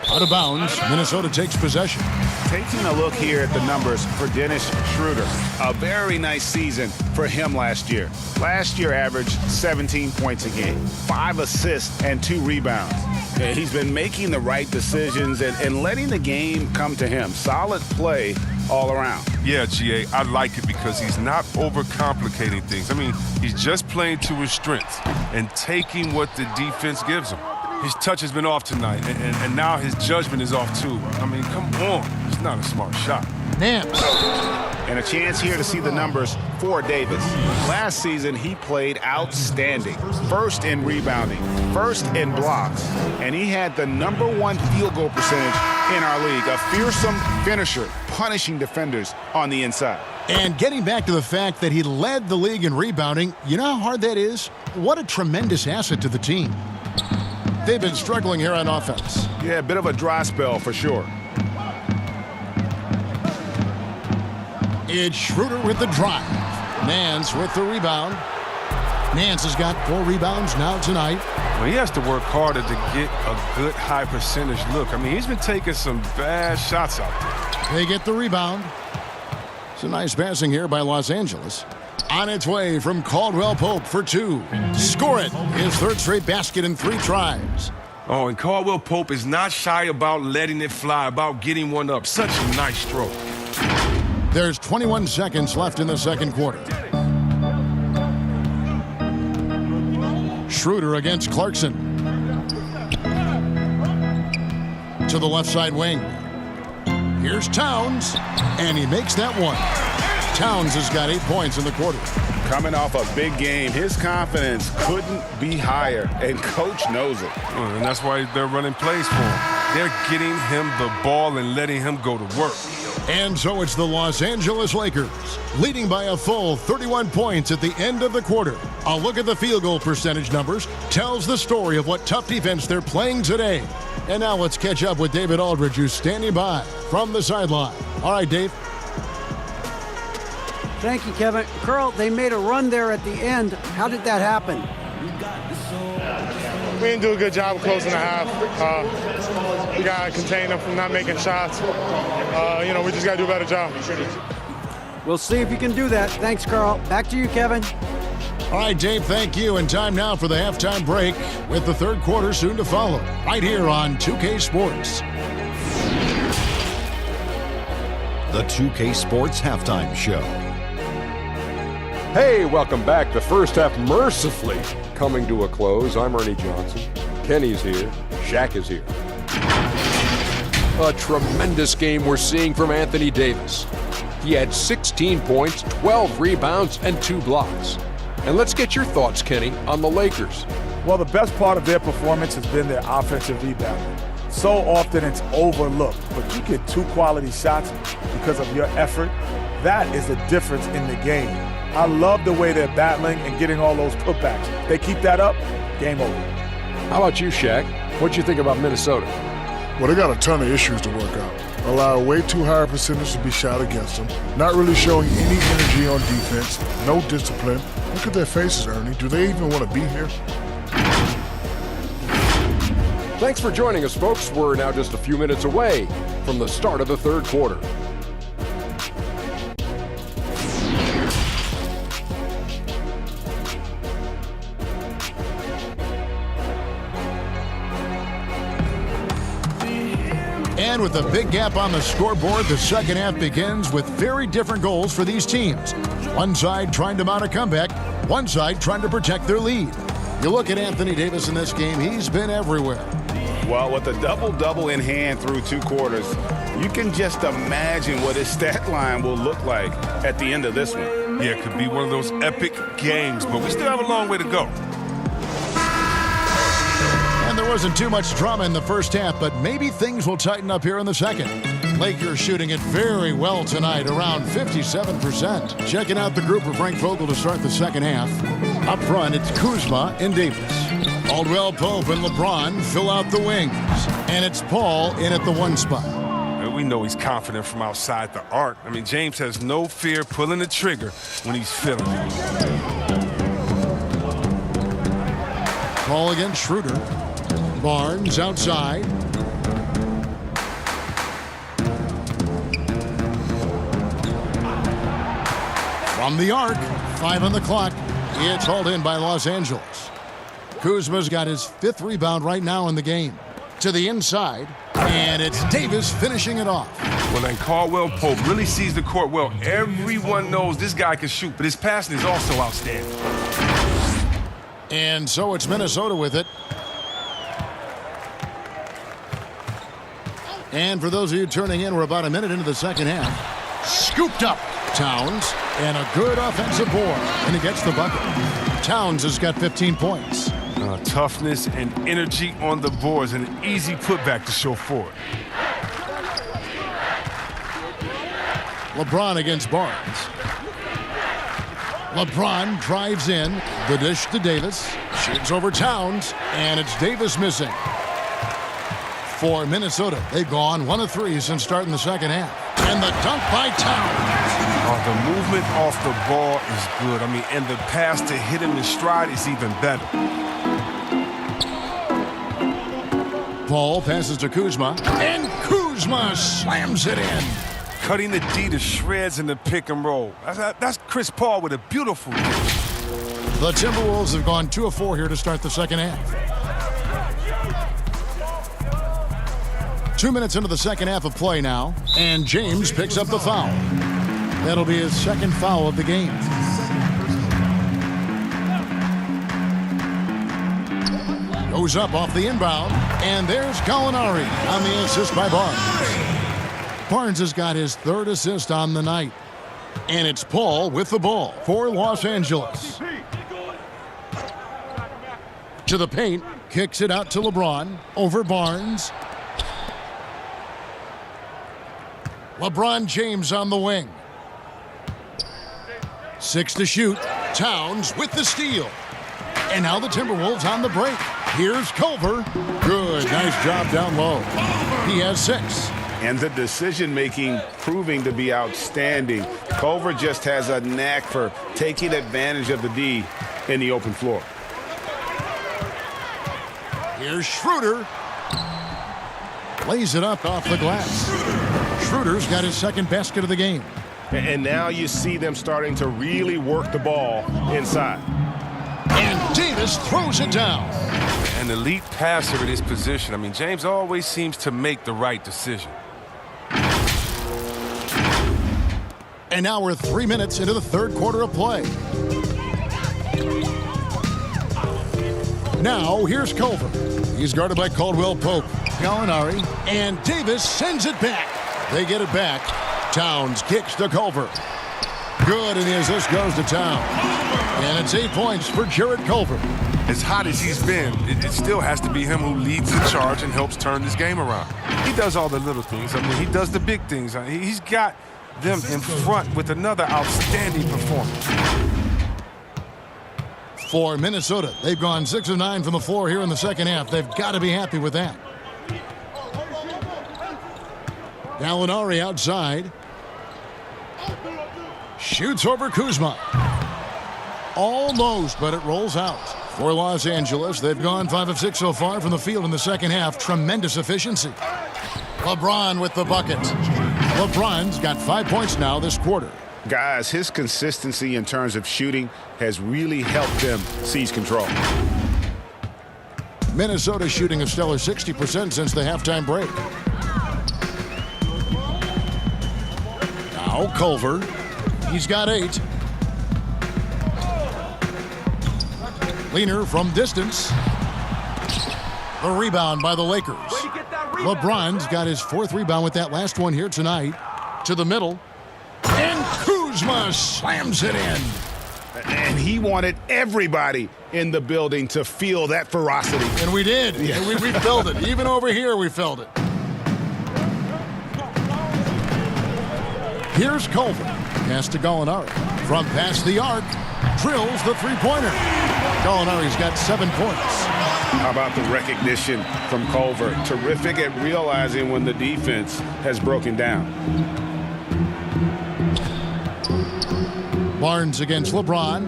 Out of bounds, Minnesota takes possession. Taking a look here at the numbers for Dennis Schroeder. A very nice season for him last year. Last year averaged 17 points a game, 5 assists, and 2 rebounds. He's been making the right decisions and letting the game come to him. Solid play all around. Yeah, GA, I like it because he's not overcomplicating things. I mean, he's just playing to his strengths and taking what the defense gives him. His touch has been off tonight, and now his judgment is off too. I mean, come on. It's not a smart shot. Nance. And a chance here to see the numbers for Davis. Last season, he played outstanding. First in rebounding, first in blocks, and he had the #1 field goal percentage in our league. A fearsome finisher, punishing defenders on the inside. And getting back to the fact that he led the league in rebounding, you know how hard that is? What a tremendous asset to the team. They've been struggling here on offense. Yeah, a bit of a dry spell for sure. It's Schroeder with the drive. Nance with the rebound. Nance has got 4 rebounds now tonight. Well, he has to work harder to get a good high percentage look. I mean, he's been taking some bad shots out there. They get the rebound. It's a nice passing here by Los Angeles. On its way from Caldwell Pope for 2. Score it. His 3rd straight basket in 3 tries. Oh, and Caldwell Pope is not shy about letting it fly, about getting one up. Such a nice stroke. There's 21 seconds left in the second quarter. Schroeder against Clarkson. To the left side wing. Here's Towns, and he makes that one. Towns has got 8 points in the quarter. Coming off a big game, his confidence couldn't be higher, and Coach knows it. And that's why they're running plays for him. They're getting him the ball and letting him go to work. And so it's the Los Angeles Lakers, leading by a full 31 points at the end of the quarter. A look at the field goal percentage numbers tells the story of what tough defense they're playing today. And now let's catch up with David Aldridge, who's standing by from the sideline. All right, Dave. Thank you, Kevin. Carl, they made a run there at the end. How did that happen? We didn't do a good job of closing the half. We got to contain them from not making shots. We just got to do a better job. We'll see if you can do that. Thanks, Carl. Back to you, Kevin. All right, Dave, thank you. And time now for the halftime break with the third quarter soon to follow, right here on 2K Sports. The 2K Sports Halftime Show. Hey, welcome back. The first half mercifully coming to a close. I'm Ernie Johnson. Kenny's here. Shaq is here. A tremendous game we're seeing from Anthony Davis. He had 16 points, 12 rebounds, and 2 blocks. And let's get your thoughts, Kenny, on the Lakers. Well, the best part of their performance has been their offensive rebounding. So often it's overlooked, but you get 2 quality shots because of your effort. That is the difference in the game. I love the way they're battling and getting all those putbacks. They keep that up, game over. How about you, Shaq? What'd you think about Minnesota? Well, they got a ton of issues to work out. Allow way too high a percentage to be shot against them. Not really showing any energy on defense. No discipline. Look at their faces, Ernie. Do they even want to be here? Thanks for joining us, folks. We're now just a few minutes away from the start of the third quarter. And with a big gap on the scoreboard, the second half begins with very different goals for these teams. One side trying to mount a comeback, one side trying to protect their lead. You look at Anthony Davis in this game, he's been everywhere. Well, with a double-double in hand through 2 quarters, you can just imagine what his stat line will look like at the end of this one. Yeah, it could be one of those epic games, but we still have a long way to go. And there wasn't too much drama in the first half, but maybe things will tighten up here in the second. Lakers shooting it very well tonight, around 57%. Checking out the group of Frank Vogel to start the second half. Up front, it's Kuzma and Davis. Caldwell Pope and LeBron fill out the wings. And it's Paul in at the 1 spot. We know he's confident from outside the arc. I mean, James has no fear pulling the trigger when he's feeling it. Paul against Schroeder. Barnes outside. From the arc, 5 on the clock. It's hauled in by Los Angeles. Kuzma's got his 5th rebound right now in the game. To the inside, and it's Davis finishing it off. Well, then Caldwell Pope really sees the court well. Everyone knows this guy can shoot, but his passing is also outstanding. And so it's Minnesota with it. And for those of you turning in, we're about a minute into the second half. Scooped up Towns, and a good offensive board, and he gets the bucket. Towns has got 15 points. Toughness and energy on the boards, and an easy putback to show for it. LeBron against Barnes. LeBron drives in, the dish to Davis, shoots over Towns, and it's Davis missing. For Minnesota, they've gone 1 of 3 since starting the second half. And the dunk by Towns. The movement off the ball is good. I mean, and the pass to hit him in stride is even better. Paul passes to Kuzma, and Kuzma slams it in. Cutting the D to shreds in the pick and roll. That's Chris Paul with a beautiful dish. The Timberwolves have gone 2 of 4 here to start the second half. 2 minutes into the second half of play now, and James picks up the foul. That'll be his 2nd foul of the game. Goes up off the inbound, and there's Gallinari on the assist by Barnes. Barnes has got his 3rd assist on the night. And it's Paul with the ball for Los Angeles. To the paint, kicks it out to LeBron, over Barnes. LeBron James on the wing. 6 to shoot. Towns with the steal. And now the Timberwolves on the break. Here's Culver. Good, nice job down low. He has 6. And the decision-making proving to be outstanding. Culver just has a knack for taking advantage of the D in the open floor. Here's Schroeder. Lays it up off the glass. Schroeder's got his second basket of the game. And now you see them starting to really work the ball inside. And Davis throws it down. An elite passer in his position. I mean, James always seems to make the right decision. And now we're 3 minutes into the third quarter of play. Now here's Culver. He's guarded by Caldwell Pope. Gallinari. And Davis sends it back. They get it back. Towns kicks to Culver. Good, and the assist goes to Towns. And it's 8 points for Jared Culver. As hot as he's been, it still has to be him who leads the charge and helps turn this game around. He does all the little things. I mean, he does the big things. He's got them in front with another outstanding performance. For Minnesota, they've gone 6 of 9 from the floor here in the second half. They've got to be happy with that. Gallinari outside. Shoots over Kuzma. Almost, but it rolls out. For Los Angeles, they've gone 5 of 6 so far from the field in the second half. Tremendous efficiency. LeBron with the bucket. LeBron's got 5 points now this quarter. Guys, his consistency in terms of shooting has really helped them seize control. Minnesota shooting a stellar 60% since the halftime break. Now Culver. He's got 8. Leaner from distance. The rebound by the Lakers. LeBron's got his 4th rebound with that last one here tonight. To the middle. And Kuzma slams it in. And he wanted everybody in the building to feel that ferocity. And we did. Yeah. And we felt it. Even over here, we felt it. Here's Culver. Pass to Gallinari. From past the arc. Drills the three-pointer. Gallinari's got 7 points. How about the recognition from Culver? Terrific at realizing when the defense has broken down. Barnes against LeBron.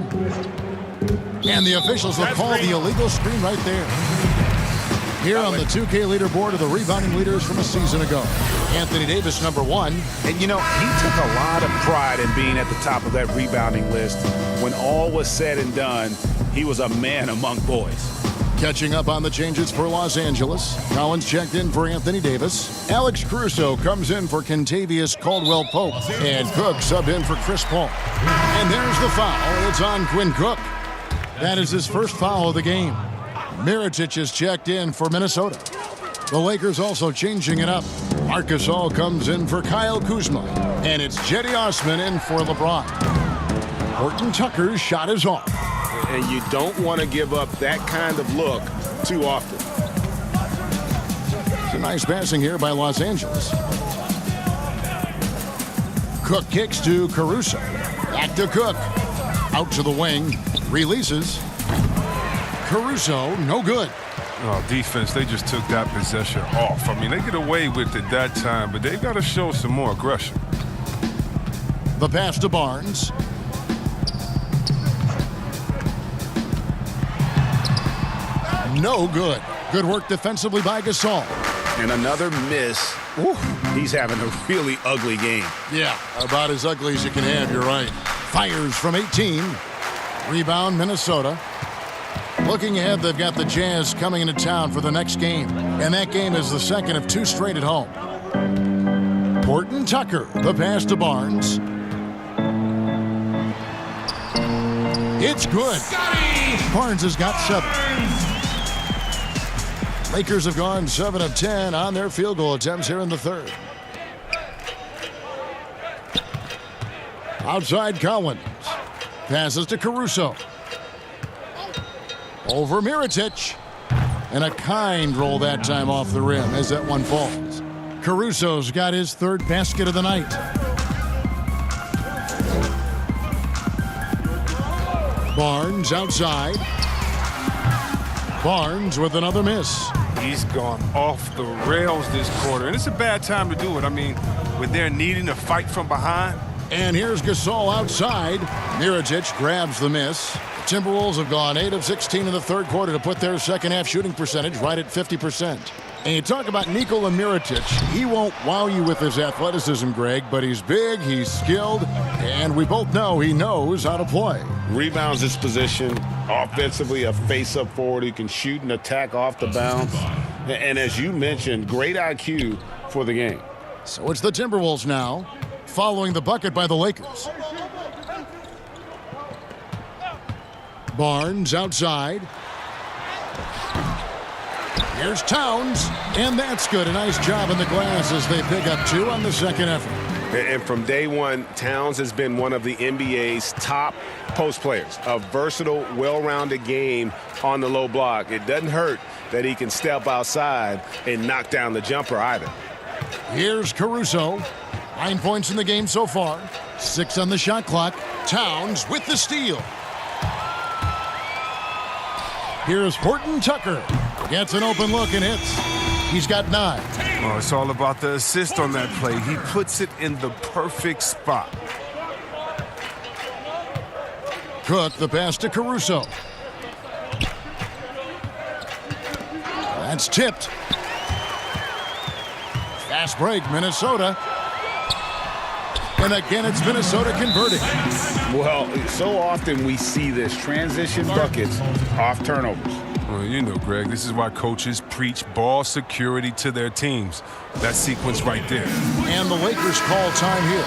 And the officials will call the illegal screen right there. Here on the 2K leaderboard are the rebounding leaders from a season ago. Anthony Davis, number 1. And, you know, he took a lot of pride in being at the top of that rebounding list. When all was said and done, he was a man among boys. Catching up on the changes for Los Angeles. Collins checked in for Anthony Davis. Alex Caruso comes in for Kentavious Caldwell-Pope. And Cook subbed in for Chris Paul. And there's the foul. It's on Quinn Cook. That is his first foul of the game. Mirotic is checked in for Minnesota. The Lakers also changing it up. Marc Gasol comes in for Kyle Kuzma. And it's Cedi Osman in for LeBron. Horton Tucker's shot is off. And you don't want to give up that kind of look too often. It's a nice passing here by Los Angeles. Cook kicks to Caruso. Back to Cook. Out to the wing. Releases. Caruso, no good. Oh, defense, they just took that possession off. I mean, they get away with it that time, but they've got to show some more aggression. The pass to Barnes. No good. Good work defensively by Gasol. And another miss. Ooh, he's having a really ugly game. Yeah, about as ugly as you can have, you're right. Fires from 18. Rebound, Minnesota. Looking ahead, they've got the Jazz coming into town for the next game. And that game is the second of 2 straight at home. Horton Tucker, the pass to Barnes. It's good. Barnes has got 7. Lakers have gone 7 of 10 on their field goal attempts here in the third. Outside Collins. Passes to Caruso. Over Mirotic. And a kind roll that time off the rim as that one falls. Caruso's got his third basket of the night. Barnes outside. Barnes with another miss. He's gone off the rails this quarter, and it's a bad time to do it. I mean, when they're needing to fight from behind. And here's Gasol outside. Mirotic grabs the miss. The Timberwolves have gone 8 of 16 in the third quarter to put their second half shooting percentage right at 50%. And you talk about Nikola Mirotic. He won't wow you with his athleticism, Greg, but he's big, he's skilled, and we both know he knows how to play. Rebounds his position. Offensively, a face-up forward who can shoot and attack off the bounce. And as you mentioned, great IQ for the game. So it's the Timberwolves now, following the bucket by the Lakers. Barnes outside. Here's Towns, and that's good. A nice job in the glass as they pick up 2 on the second effort. And from day one, Towns has been one of the NBA's top post players. A versatile, well-rounded game on the low block. It doesn't hurt that he can step outside and knock down the jumper either. Here's Caruso. 9 points in the game so far. 6 on the shot clock. Towns with the steal. Here's Horton Tucker. Gets an open look and hits. He's got 9. Oh, it's all about the assist on that play. He puts it in the perfect spot. Cook the pass to Caruso. That's tipped. Fast break, Minnesota. And again, it's Minnesota converting. Well, so often we see this transition buckets off turnovers. Well, you know, Greg, this is why coaches preach ball security to their teams. That sequence right there. And the Lakers call time here.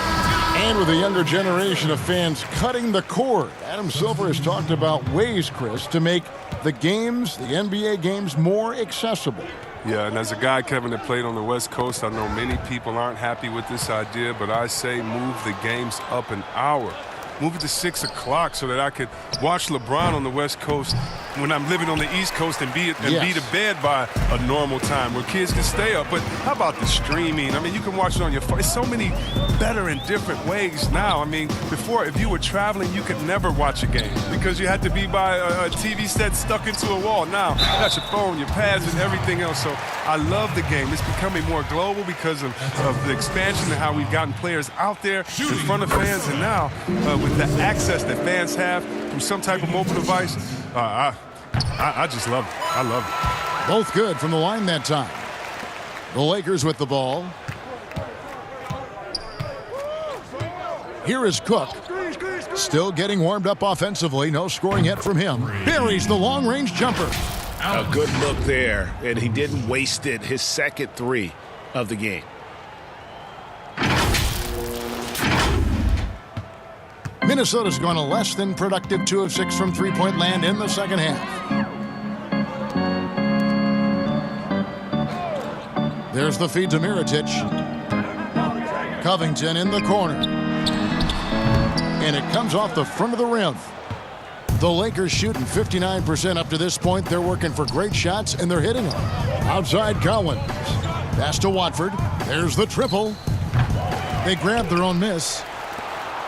And with a younger generation of fans cutting the cord, Adam Silver has talked about ways, Chris, to make the games, the NBA games, more accessible. Yeah, and as a guy, Kevin, that played on the West Coast, I know many people aren't happy with this idea, but I say move the games up an hour. Move it to 6 o'clock so that I could watch LeBron on the West Coast when I'm living on the East Coast and be to bed by a normal time where kids can stay up. But how about the streaming? I mean, you can watch it on your phone. It's so many better and different ways now. I mean, before, if you were traveling, you could never watch a game because you had to be by a TV set stuck into a wall. Now, you got your phone, your pads, and everything else. So I love the game. It's becoming more global because of the expansion and how we've gotten players out there in front of fans. And now, with the access that fans have from some type of mobile device, I just love it. I love it. Both good from the line that time. The Lakers with the ball. Here is Cook. Still getting warmed up offensively. No scoring yet from him. Buries the long-range jumper. A good look there, and he didn't waste it. His second 3 of the game. Minnesota's gone a less than productive 2 of 6 from three-point land in the second half. There's the feed to Mirotic. Covington in the corner. And it comes off the front of the rim. The Lakers shooting 59% up to this point. They're working for great shots, and they're hitting them. Outside Collins. Pass to Watford. There's the triple. They grab their own miss.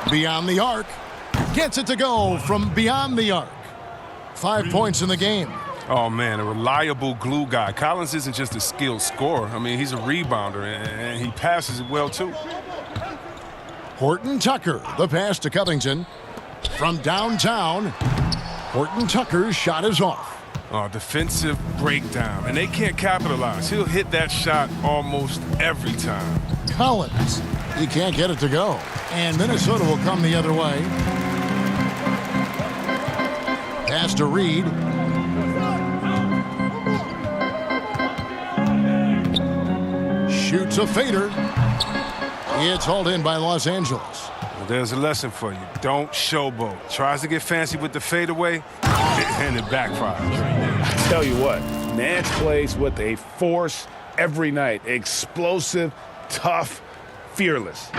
Beyond the arc. Gets it to go from beyond the arc. 5 points in the game. Oh, man, a reliable glue guy. Collins isn't just a skilled scorer. I mean, he's a rebounder, and he passes it well, too. Horton Tucker, the pass to Covington. From downtown, Horton Tucker's shot is off. Oh, defensive breakdown, and they can't capitalize. He'll hit that shot almost every time. Collins, he can't get it to go. And Minnesota will come the other way. Pass to Reed. Shoots a fader. It's hauled in by Los Angeles. Well, there's a lesson for you. Don't showboat. Tries to get fancy with the fadeaway, and it backfires. I tell you what, Nance plays with a force every night. Explosive, tough, fearless.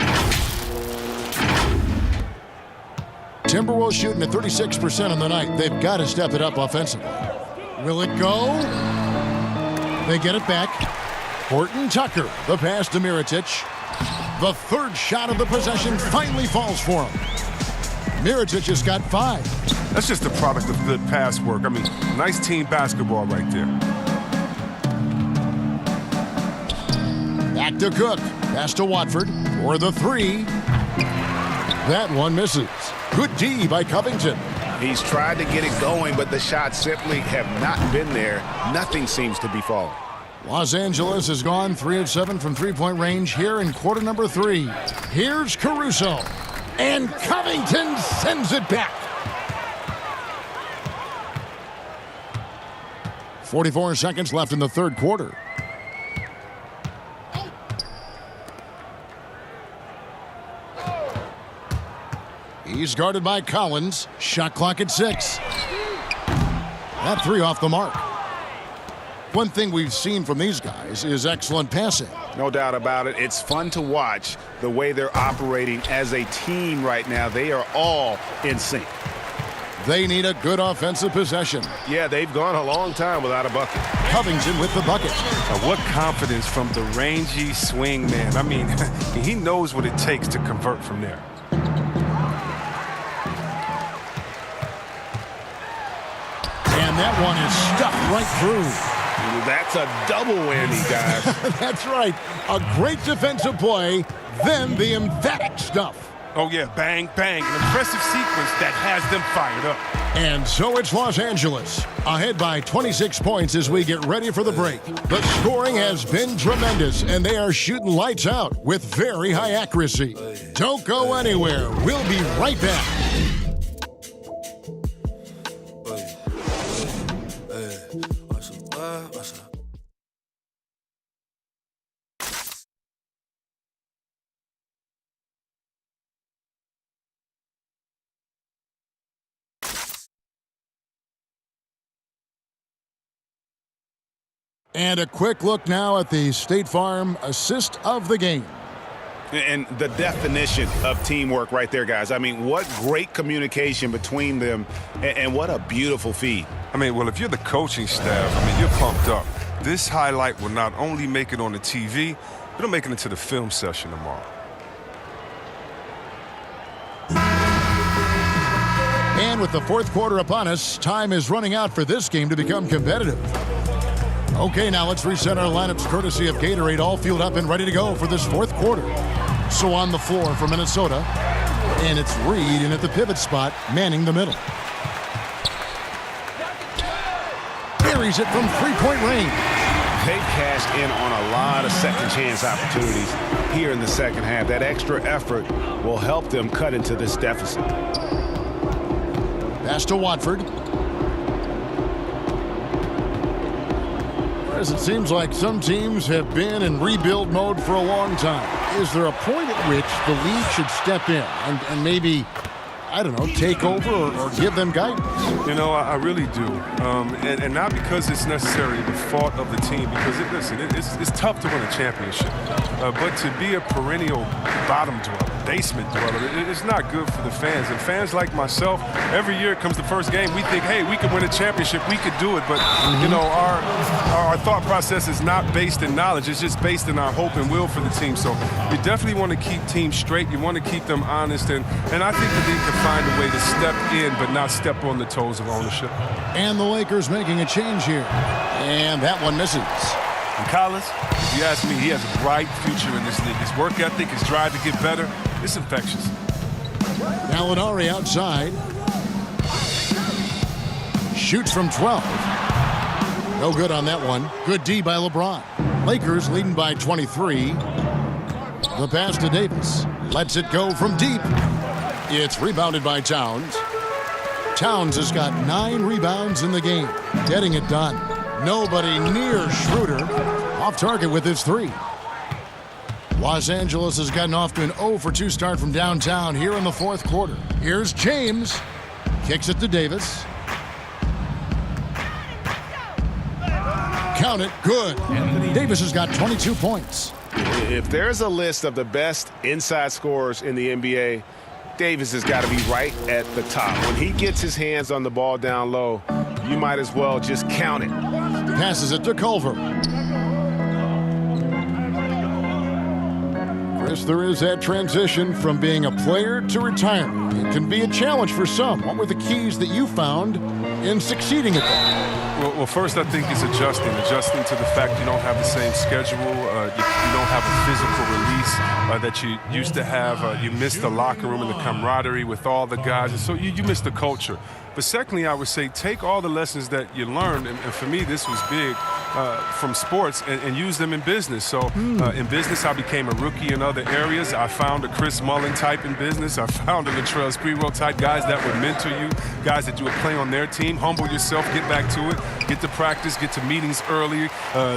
Timberwolves shooting at 36% on the night. They've got to step it up offensively. Will it go? They get it back. Horton Tucker, the pass to Mirotic. The third shot of the possession finally falls for him. Mirotic has got 5. That's just a product of good pass work. I mean, nice team basketball right there. Back to Cook. Pass to Watford for the 3. That one misses. Good D by Covington. He's tried to get it going, but the shots simply have not been there. Nothing seems to be falling. Los Angeles has gone 3 of 7 from three-point range here in quarter number 3. Here's Caruso. And Covington sends it back. 44 seconds left in the third quarter. He's guarded by Collins. Shot clock at 6. That 3 off the mark. One thing we've seen from these guys is excellent passing. No doubt about it. It's fun to watch the way they're operating as a team right now. They are all in sync. They need a good offensive possession. Yeah, they've gone a long time without a bucket. Covington with the bucket. Now, what confidence from the rangy swing man. I mean, he knows what it takes to convert from there. And that one is stuffed right through. That's a double whammy, guys. That's right. A great defensive play, then the emphatic stuff. Oh, yeah, bang, bang. An impressive sequence that has them fired up. And so it's Los Angeles, ahead by 26 points as we get ready for the break. The scoring has been tremendous, and they are shooting lights out with very high accuracy. Don't go anywhere. We'll be right back. And a quick look now at the State Farm assist of the game. And the definition of teamwork right there, guys. I mean, what great communication between them, and what a beautiful feed. I mean, well, if you're the coaching staff, I mean, you're pumped up. This highlight will not only make it on the TV, it'll make it into the film session tomorrow. And with the fourth quarter upon us, time is running out for this game to become competitive. Okay, now let's reset our lineups courtesy of Gatorade, all fueled up and ready to go for this fourth quarter. So on the floor for Minnesota, and it's Reed in at the pivot spot, manning the middle. Buries it from three-point range. They've cashed in on a lot of second chance opportunities here in the second half. That extra effort will help them cut into this deficit. Pass to Watford. As it seems like some teams have been in rebuild mode for a long time. Is there a point at which the league should step in and maybe, I don't know, take over or give them guidance? You know, I really do. And not because it's necessarily the fault of the team, because, it's tough to win a championship. But to be a perennial bottom dweller, basement dweller, it's not good for the fans. And fans like myself, every year it comes the first game, we think, hey, we can win a championship, we could do it. But, you know, our thought process is not based in knowledge. It's just based in our hope and will for the team. So you definitely want to keep teams straight. You want to keep them honest. And I think that they can find a way to step in but not step on the toes of ownership. And the Lakers making a change here. And that one misses. And Collins, if you ask me, he has a bright future in this league. His work ethic, his drive to get better, it's infectious. Gallinari outside. Shoots from 12. No good on that one. Good D by LeBron. Lakers leading by 23. The pass to Davis. Lets it go from deep. It's rebounded by Towns. Towns has got 9 rebounds in the game, getting it done. Nobody near Schroeder. Off target with his 3. Los Angeles has gotten off to an 0 for 2 start from downtown here in the fourth quarter. Here's James. Kicks it to Davis. Count it. Good. Davis has got 22 points. If there's a list of the best inside scorers in the NBA, Davis has got to be right at the top. When he gets his hands on the ball down low, you might as well just count it. Passes it to Culver. Chris, there is that transition from being a player to retirement. It can be a challenge for some. What were the keys that you found in succeeding at that? Well, first I think it's adjusting to the fact you don't have the same schedule. You don't have a physical release that you used to have. You miss the locker room and the camaraderie with all the guys, and so you miss the culture. But secondly, I would say take all the lessons that you learned, and for me this was big, from sports and use them in business. So in business, I became a rookie in other areas. I found a Chris Mullin type in business. I found a Latrell Sprewell type, guys that would mentor you, guys that you would play on their team. Humble yourself, get back to it, get to practice, get to meetings early,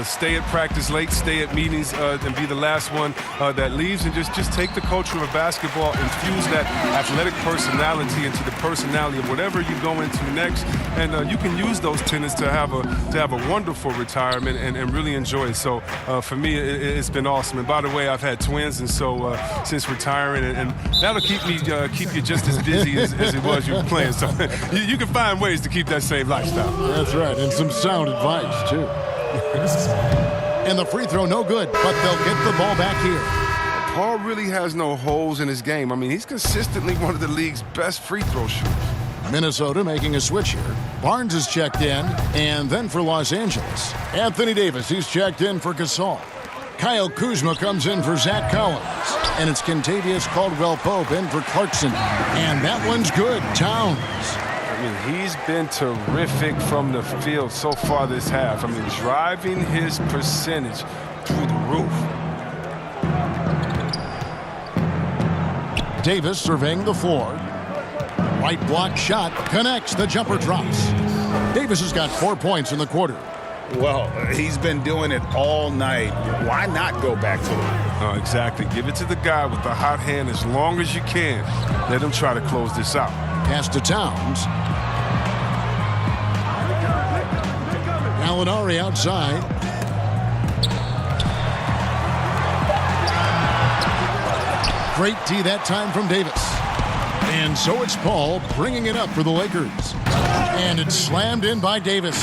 stay at practice late, stay at meetings, and be the last one that leaves, and just take the culture of basketball, infuse that athletic personality into the personality of whatever you go into next, and you can use those tenets to have a wonderful retirement and really enjoy it. So for me, it's been awesome. And by the way, I've had twins, and so since retiring, and that'll keep you just as busy as it was you were playing. So you can find ways to keep that same lifestyle. That's right, and some sound advice too. And the free throw no good, but they'll get the ball back here. Paul really has no holes in his game. I mean, he's consistently one of the league's best free throw shooters. Minnesota making a switch here. Barnes is checked in, and then for Los Angeles, Anthony Davis, he's checked in for Gasol. Kyle Kuzma comes in for Zach Collins, and it's Kentavious Caldwell-Pope in for Clarkson, and that one's good. Towns. I mean, he's been terrific from the field so far this half. I mean, driving his percentage through the roof. Davis surveying the floor. Right block shot connects. The jumper drops. Davis has got 4 points in the quarter. Well, he's been doing it all night. Why not go back to it? Oh, exactly. Give it to the guy with the hot hand as long as you can. Let him try to close this out. Pass to Towns. Gallinari outside. Great tee that time from Davis. And so it's Paul bringing it up for the Lakers. And it's slammed in by Davis.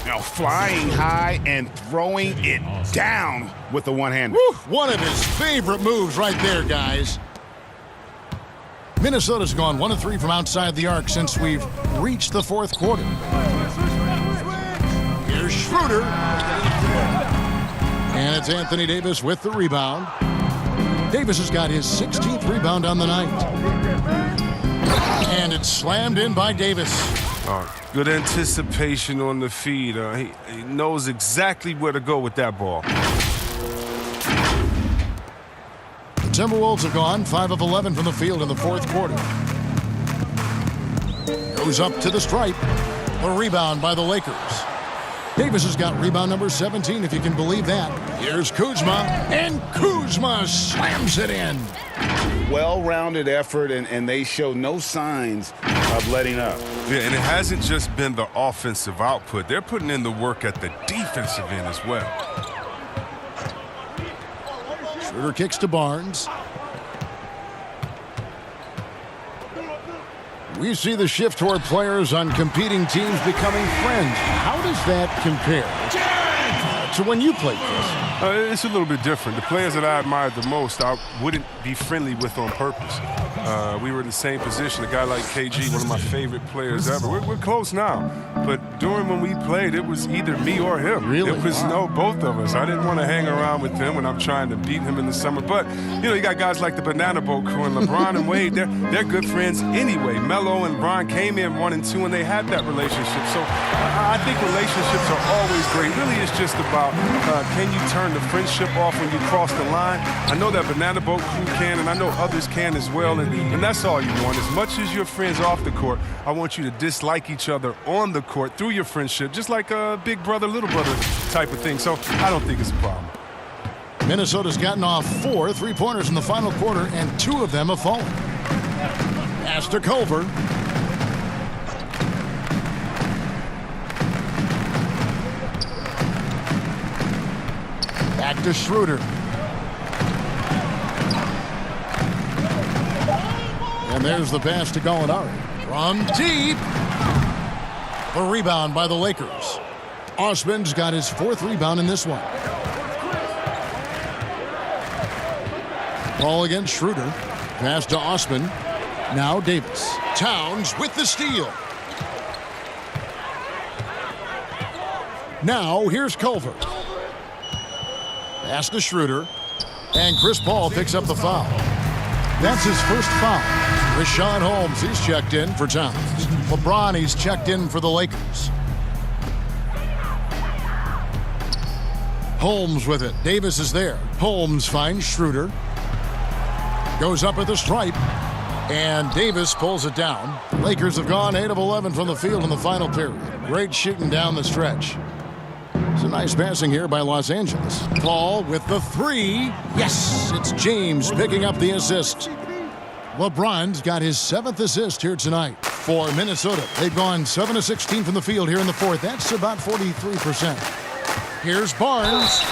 Now flying high and throwing it down with the one-hander. One of his favorite moves right there, guys. Minnesota's gone 1 of 3 from outside the arc since we've reached the fourth quarter. Here's Schroeder. And it's Anthony Davis with the rebound. Davis has got his 16th rebound on the night. And it's slammed in by Davis. Good anticipation on the feed. He knows exactly where to go with that ball. The Timberwolves have gone 5 of 11 from the field in the fourth quarter. Goes up to the stripe. A rebound by the Lakers. Davis has got rebound number 17, if you can believe that. Here's Kuzma, and Kuzma slams it in. Well-rounded effort, and they show no signs of letting up. Yeah, and it hasn't just been the offensive output. They're putting in the work at the defensive end as well. Schroeder kicks to Barnes. We see the shift toward players on competing teams becoming friends. How does that compare to when you played, Chris? It's a little bit different. The players that I admired the most, I wouldn't be friendly with on purpose. We were in the same position. A guy like KG, one of my favorite players ever. We're close now, but during when we played, it was either me or him. Really? It was both of us. I didn't want to hang around with him when I'm trying to beat him in the summer. But you got guys like the Banana Boat crew and LeBron and Wade. They're good friends anyway. Melo and Bron came in 1 and 2, and they had that relationship. So I think relationships are always great. Really, it's just about can you turn the friendship off when you cross the line. I know that Banana Boat crew can, and I know others can as well, and that's all you want. As much as you're friends off the court, I want you to dislike each other on the court through your friendship, just like a big brother, little brother type of thing. So I don't think it's a problem. Minnesota's gotten off 4 3-pointers in the final quarter, and 2 of them have fallen. Pass to Culver. Back to Schroeder. And there's the pass to Gallinari. From deep. The rebound by the Lakers. Osman's got his 4th rebound in this one. Ball against Schroeder. Pass to Osman. Now Davis. Towns with the steal. Now here's Culver. Pass to Schroeder. And Chris Paul picks up the foul. That's his first foul. Rashawn Holmes, he's checked in for Towns. LeBron, he's checked in for the Lakers. Holmes with it. Davis is there. Holmes finds Schroeder. Goes up at the stripe. And Davis pulls it down. Lakers have gone 8 of 11 from the field in the final period. Great shooting down the stretch. It's a nice passing here by Los Angeles. Paul with the 3. Yes, it's James picking up the assist. LeBron's got his 7th assist here tonight for Minnesota. They've gone 7 of 16 from the field here in the 4th. That's about 43%. Here's Barnes.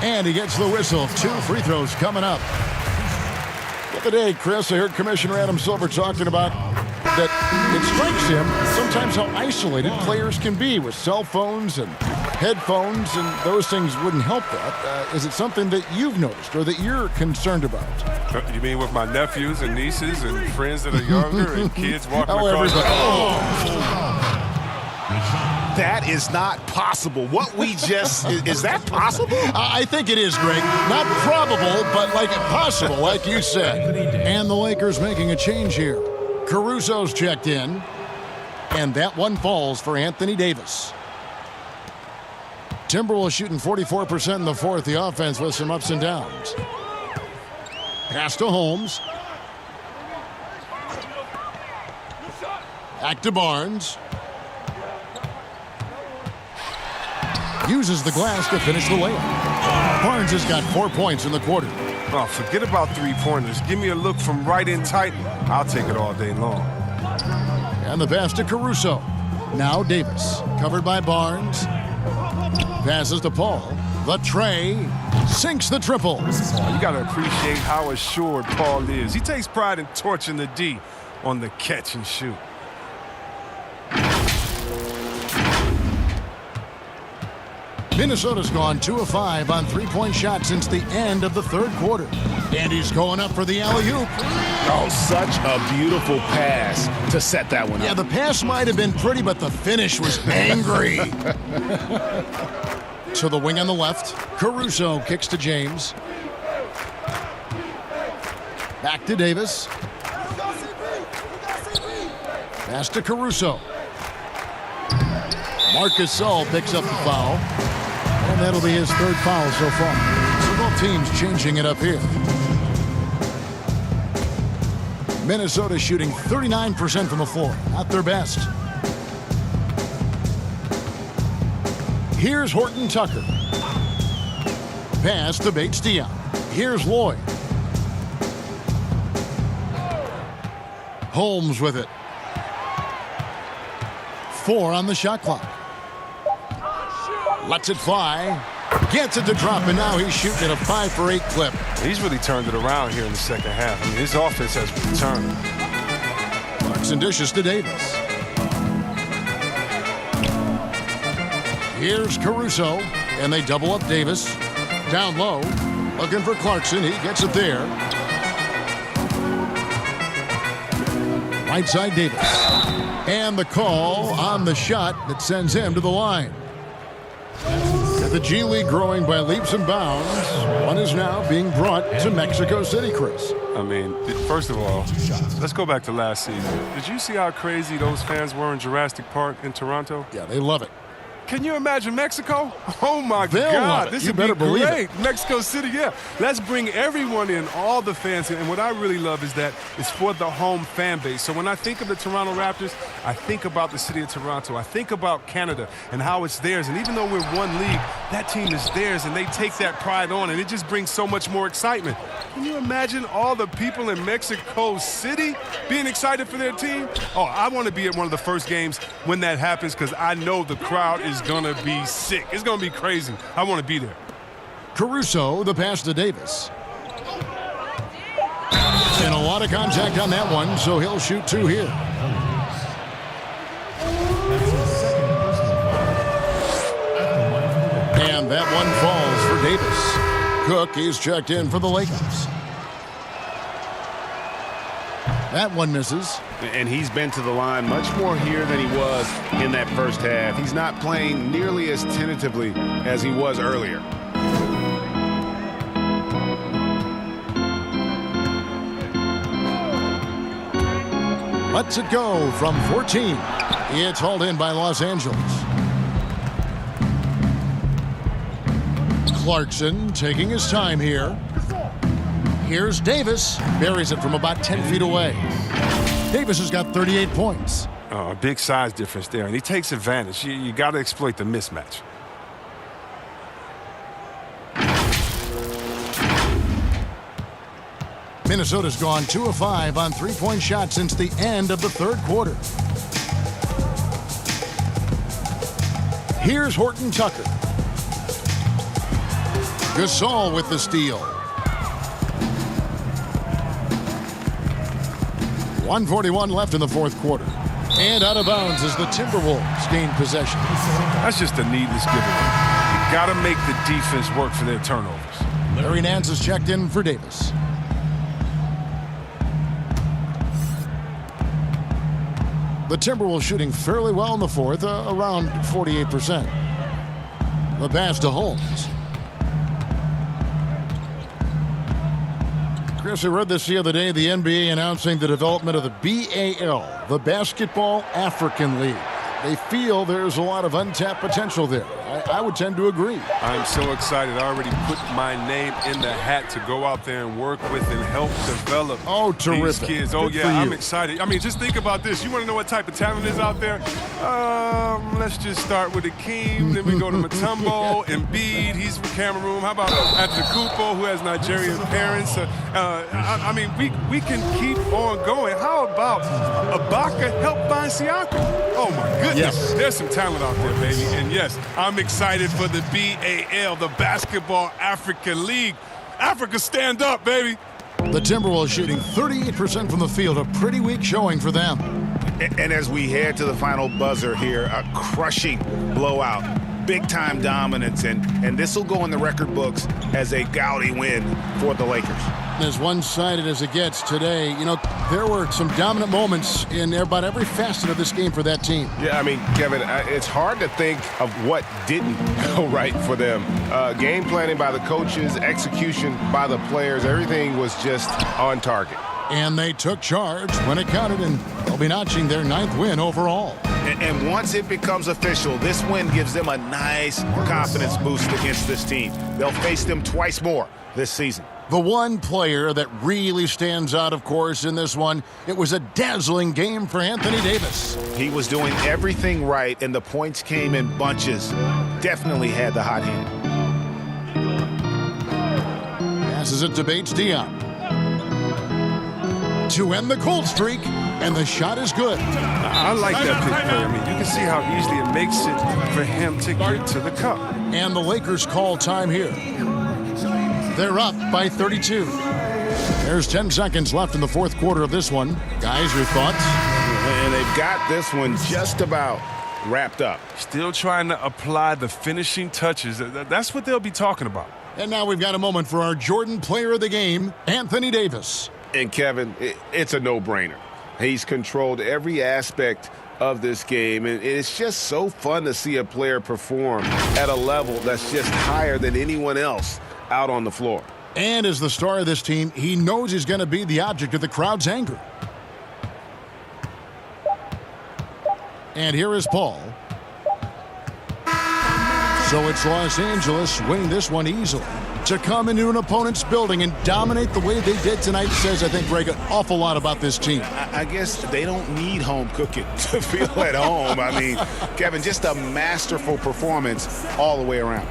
And he gets the whistle. 2 free throws coming up. The other day, Chris, I heard Commissioner Adam Silver talking about that it strikes him sometimes how isolated players can be with cell phones and headphones, and those things wouldn't help that. Is it something that you've noticed or that you're concerned about? You mean with my nephews and nieces and friends that are younger and kids walking across the That is not possible. What we just, is that possible? I think it is, Greg. Not probable, but like possible, like you said. And the Lakers making a change here. Caruso's checked in, and that one falls for Anthony Davis. Timberwolves shooting 44% in the 4th. The offense with some ups and downs. Pass to Holmes. Back to Barnes. Uses the glass to finish the layup. Barnes has got 4 points in the quarter. Oh, forget about 3-pointers. Give me a look from right in tight. I'll take it all day long. And the pass to Caruso. Now Davis. Covered by Barnes. Passes to Paul. The tray. Sinks the triple. You got to appreciate how assured Paul is. He takes pride in torching the D on the catch and shoot. Minnesota's gone 2 of 5 on 3-point shots since the end of the 3rd quarter. And he's going up for the alley-oop. Oh, such a beautiful pass to set that one up. Yeah, the pass might have been pretty, but the finish was angry. To the wing on the left. Caruso kicks to James. Back to Davis. Pass to Caruso. Marcus Gasol picks up the foul. And that'll be his 3rd foul so far. So both teams changing it up here. Minnesota shooting 39% from the floor. Not their best. Here's Horton Tucker. Pass to Bates-Diop. Here's Lloyd. Holmes with it. 4 on the shot clock. Lets it fly. Gets it to drop, and now he's shooting at a 5 for 8 clip. He's really turned it around here in the second half. I mean, his offense has returned. Clarkson dishes to Davis. Here's Caruso, and they double up Davis. Down low, looking for Clarkson. He gets it there. Right side Davis. And the call on the shot that sends him to the line. The G League growing by leaps and bounds. One is now being brought to Mexico City, Chris. I mean, first of all, let's go back to last season. Did you see how crazy those fans were in Jurassic Park in Toronto? Yeah, they love it. Can you imagine Mexico? Oh, my They'll God. love it. This You would better be believe great. it. Mexico City, yeah. Let's bring everyone in, all the fans. And what I really love is that it's for the home fan base. So when I think of the Toronto Raptors, I think about the city of Toronto. I think about Canada and how it's theirs. And even though we're one league, that team is theirs, and they take that pride on, and it just brings so much more excitement. Can you imagine all the people in Mexico City being excited for their team? Oh, I want to be at one of the first games when that happens because I know the crowd is going to be sick. It's going to be crazy. I want to be there. Caruso, the pass to Davis. And a lot of contact on that one, so he'll shoot 2 here. And that one falls for Davis. Cook is checked in for the Lakers. That one misses. And he's been to the line much more here than he was in that first half. He's not playing nearly as tentatively as he was earlier. Lets it go from 14. It's hauled in by Los Angeles. Clarkson taking his time here. Here's Davis. Buries it from about 10 feet away. Davis has got 38 points. A big size difference there, and he takes advantage. You got to exploit the mismatch. Minnesota's gone 2 of 5 on three-point shots since the end of the third quarter. Here's Horton Tucker. Gasol with the steal. 1:41 left in the fourth quarter. And out of bounds as the Timberwolves gain possession. That's just a needless giveaway. You got to make the defense work for their turnovers. Larry Nance is checked in for Davis. The Timberwolves shooting fairly well in the fourth, around 48%. The pass to Holmes. Chris, I read this the other day, the NBA announcing the development of the BAL, the Basketball African League. They feel there's a lot of untapped potential there. I would tend to agree. I'm so excited. I already put my name in the hat to go out there and work with and help develop these kids. Oh, yeah, I'm excited. I mean, just think about this. You want to know what type of talent is out there? Let's just start with Akeem. Then we go to Mutombo, Embiid. He's from Cameroon. How about Antetokounmpo, who has Nigerian parents? I mean, we can keep on going. How about Ibaka helped find Siakam? Oh, my goodness. Yes. There's some talent out there, baby. And, yes, I'm excited for the BAL, the Basketball African League. Africa, stand up, baby. The Timberwolves shooting 38% from the field, a pretty weak showing for them. And as we head to the final buzzer here, a crushing blowout, big-time dominance, and this will go in the record books as a gaudy win for the Lakers. As one-sided as it gets today, you know, there were some dominant moments in about every facet of this game for that team. Yeah, I mean, Kevin, it's hard to think of what didn't go right for them. Game planning by the coaches, execution by the players, everything was just on target. And they took charge when it counted, and they'll be notching their 9th win overall. And once it becomes official, this win gives them a nice confidence boost against this team. They'll face them twice more this season. The one player that really stands out, of course, in this one, it was a dazzling game for Anthony Davis. He was doing everything right, and the points came in bunches. Definitely had the hot hand. Passes it to Bates Diop. To end the cold streak, and the shot is good. I like that pick play. I mean, you can see how easily it makes it for him to get to the cup. And the Lakers call time here. They're up by 32. There's 10 seconds left in the fourth quarter of this one. Guys, your thoughts? And they've got this one just about wrapped up. Still trying to apply the finishing touches. That's what they'll be talking about. And now we've got a moment for our Jordan player of the game, Anthony Davis. And Kevin, it's a no-brainer. He's controlled every aspect of this game, and it's just so fun to see a player perform at a level that's just higher than anyone else out on the floor. And as the star of this team, he knows he's going to be the object of the crowd's anger. And here is Paul. So it's Los Angeles winning this one easily. To come into an opponent's building and dominate the way they did tonight says, I think, Greg, an awful lot about this team. I guess they don't need home cooking to feel at home. I mean, Kevin, just a masterful performance all the way around.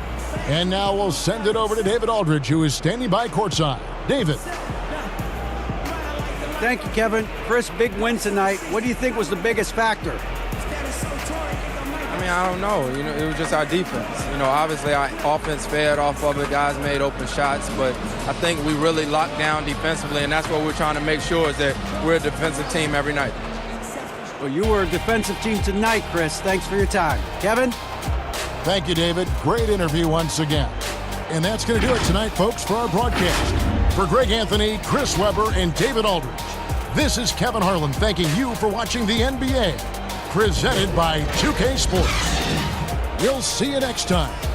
And now we'll send it over to David Aldridge, who is standing by courtside. David. Thank you, Kevin. Chris, big win tonight. What do you think was the biggest factor? I don't know. It was just our defense. Obviously our offense fed off of it. Guys made open shots, but I think we really locked down defensively, and that's what we're trying to make sure is that we're a defensive team every night. Well, you were a defensive team tonight, Chris. Thanks for your time. Kevin? Thank you, David. Great interview once again. And that's going to do it tonight, folks, for our broadcast. For Greg Anthony, Chris Webber, and David Aldridge, this is Kevin Harlan thanking you for watching the NBA, presented by 2K Sports. We'll see you next time.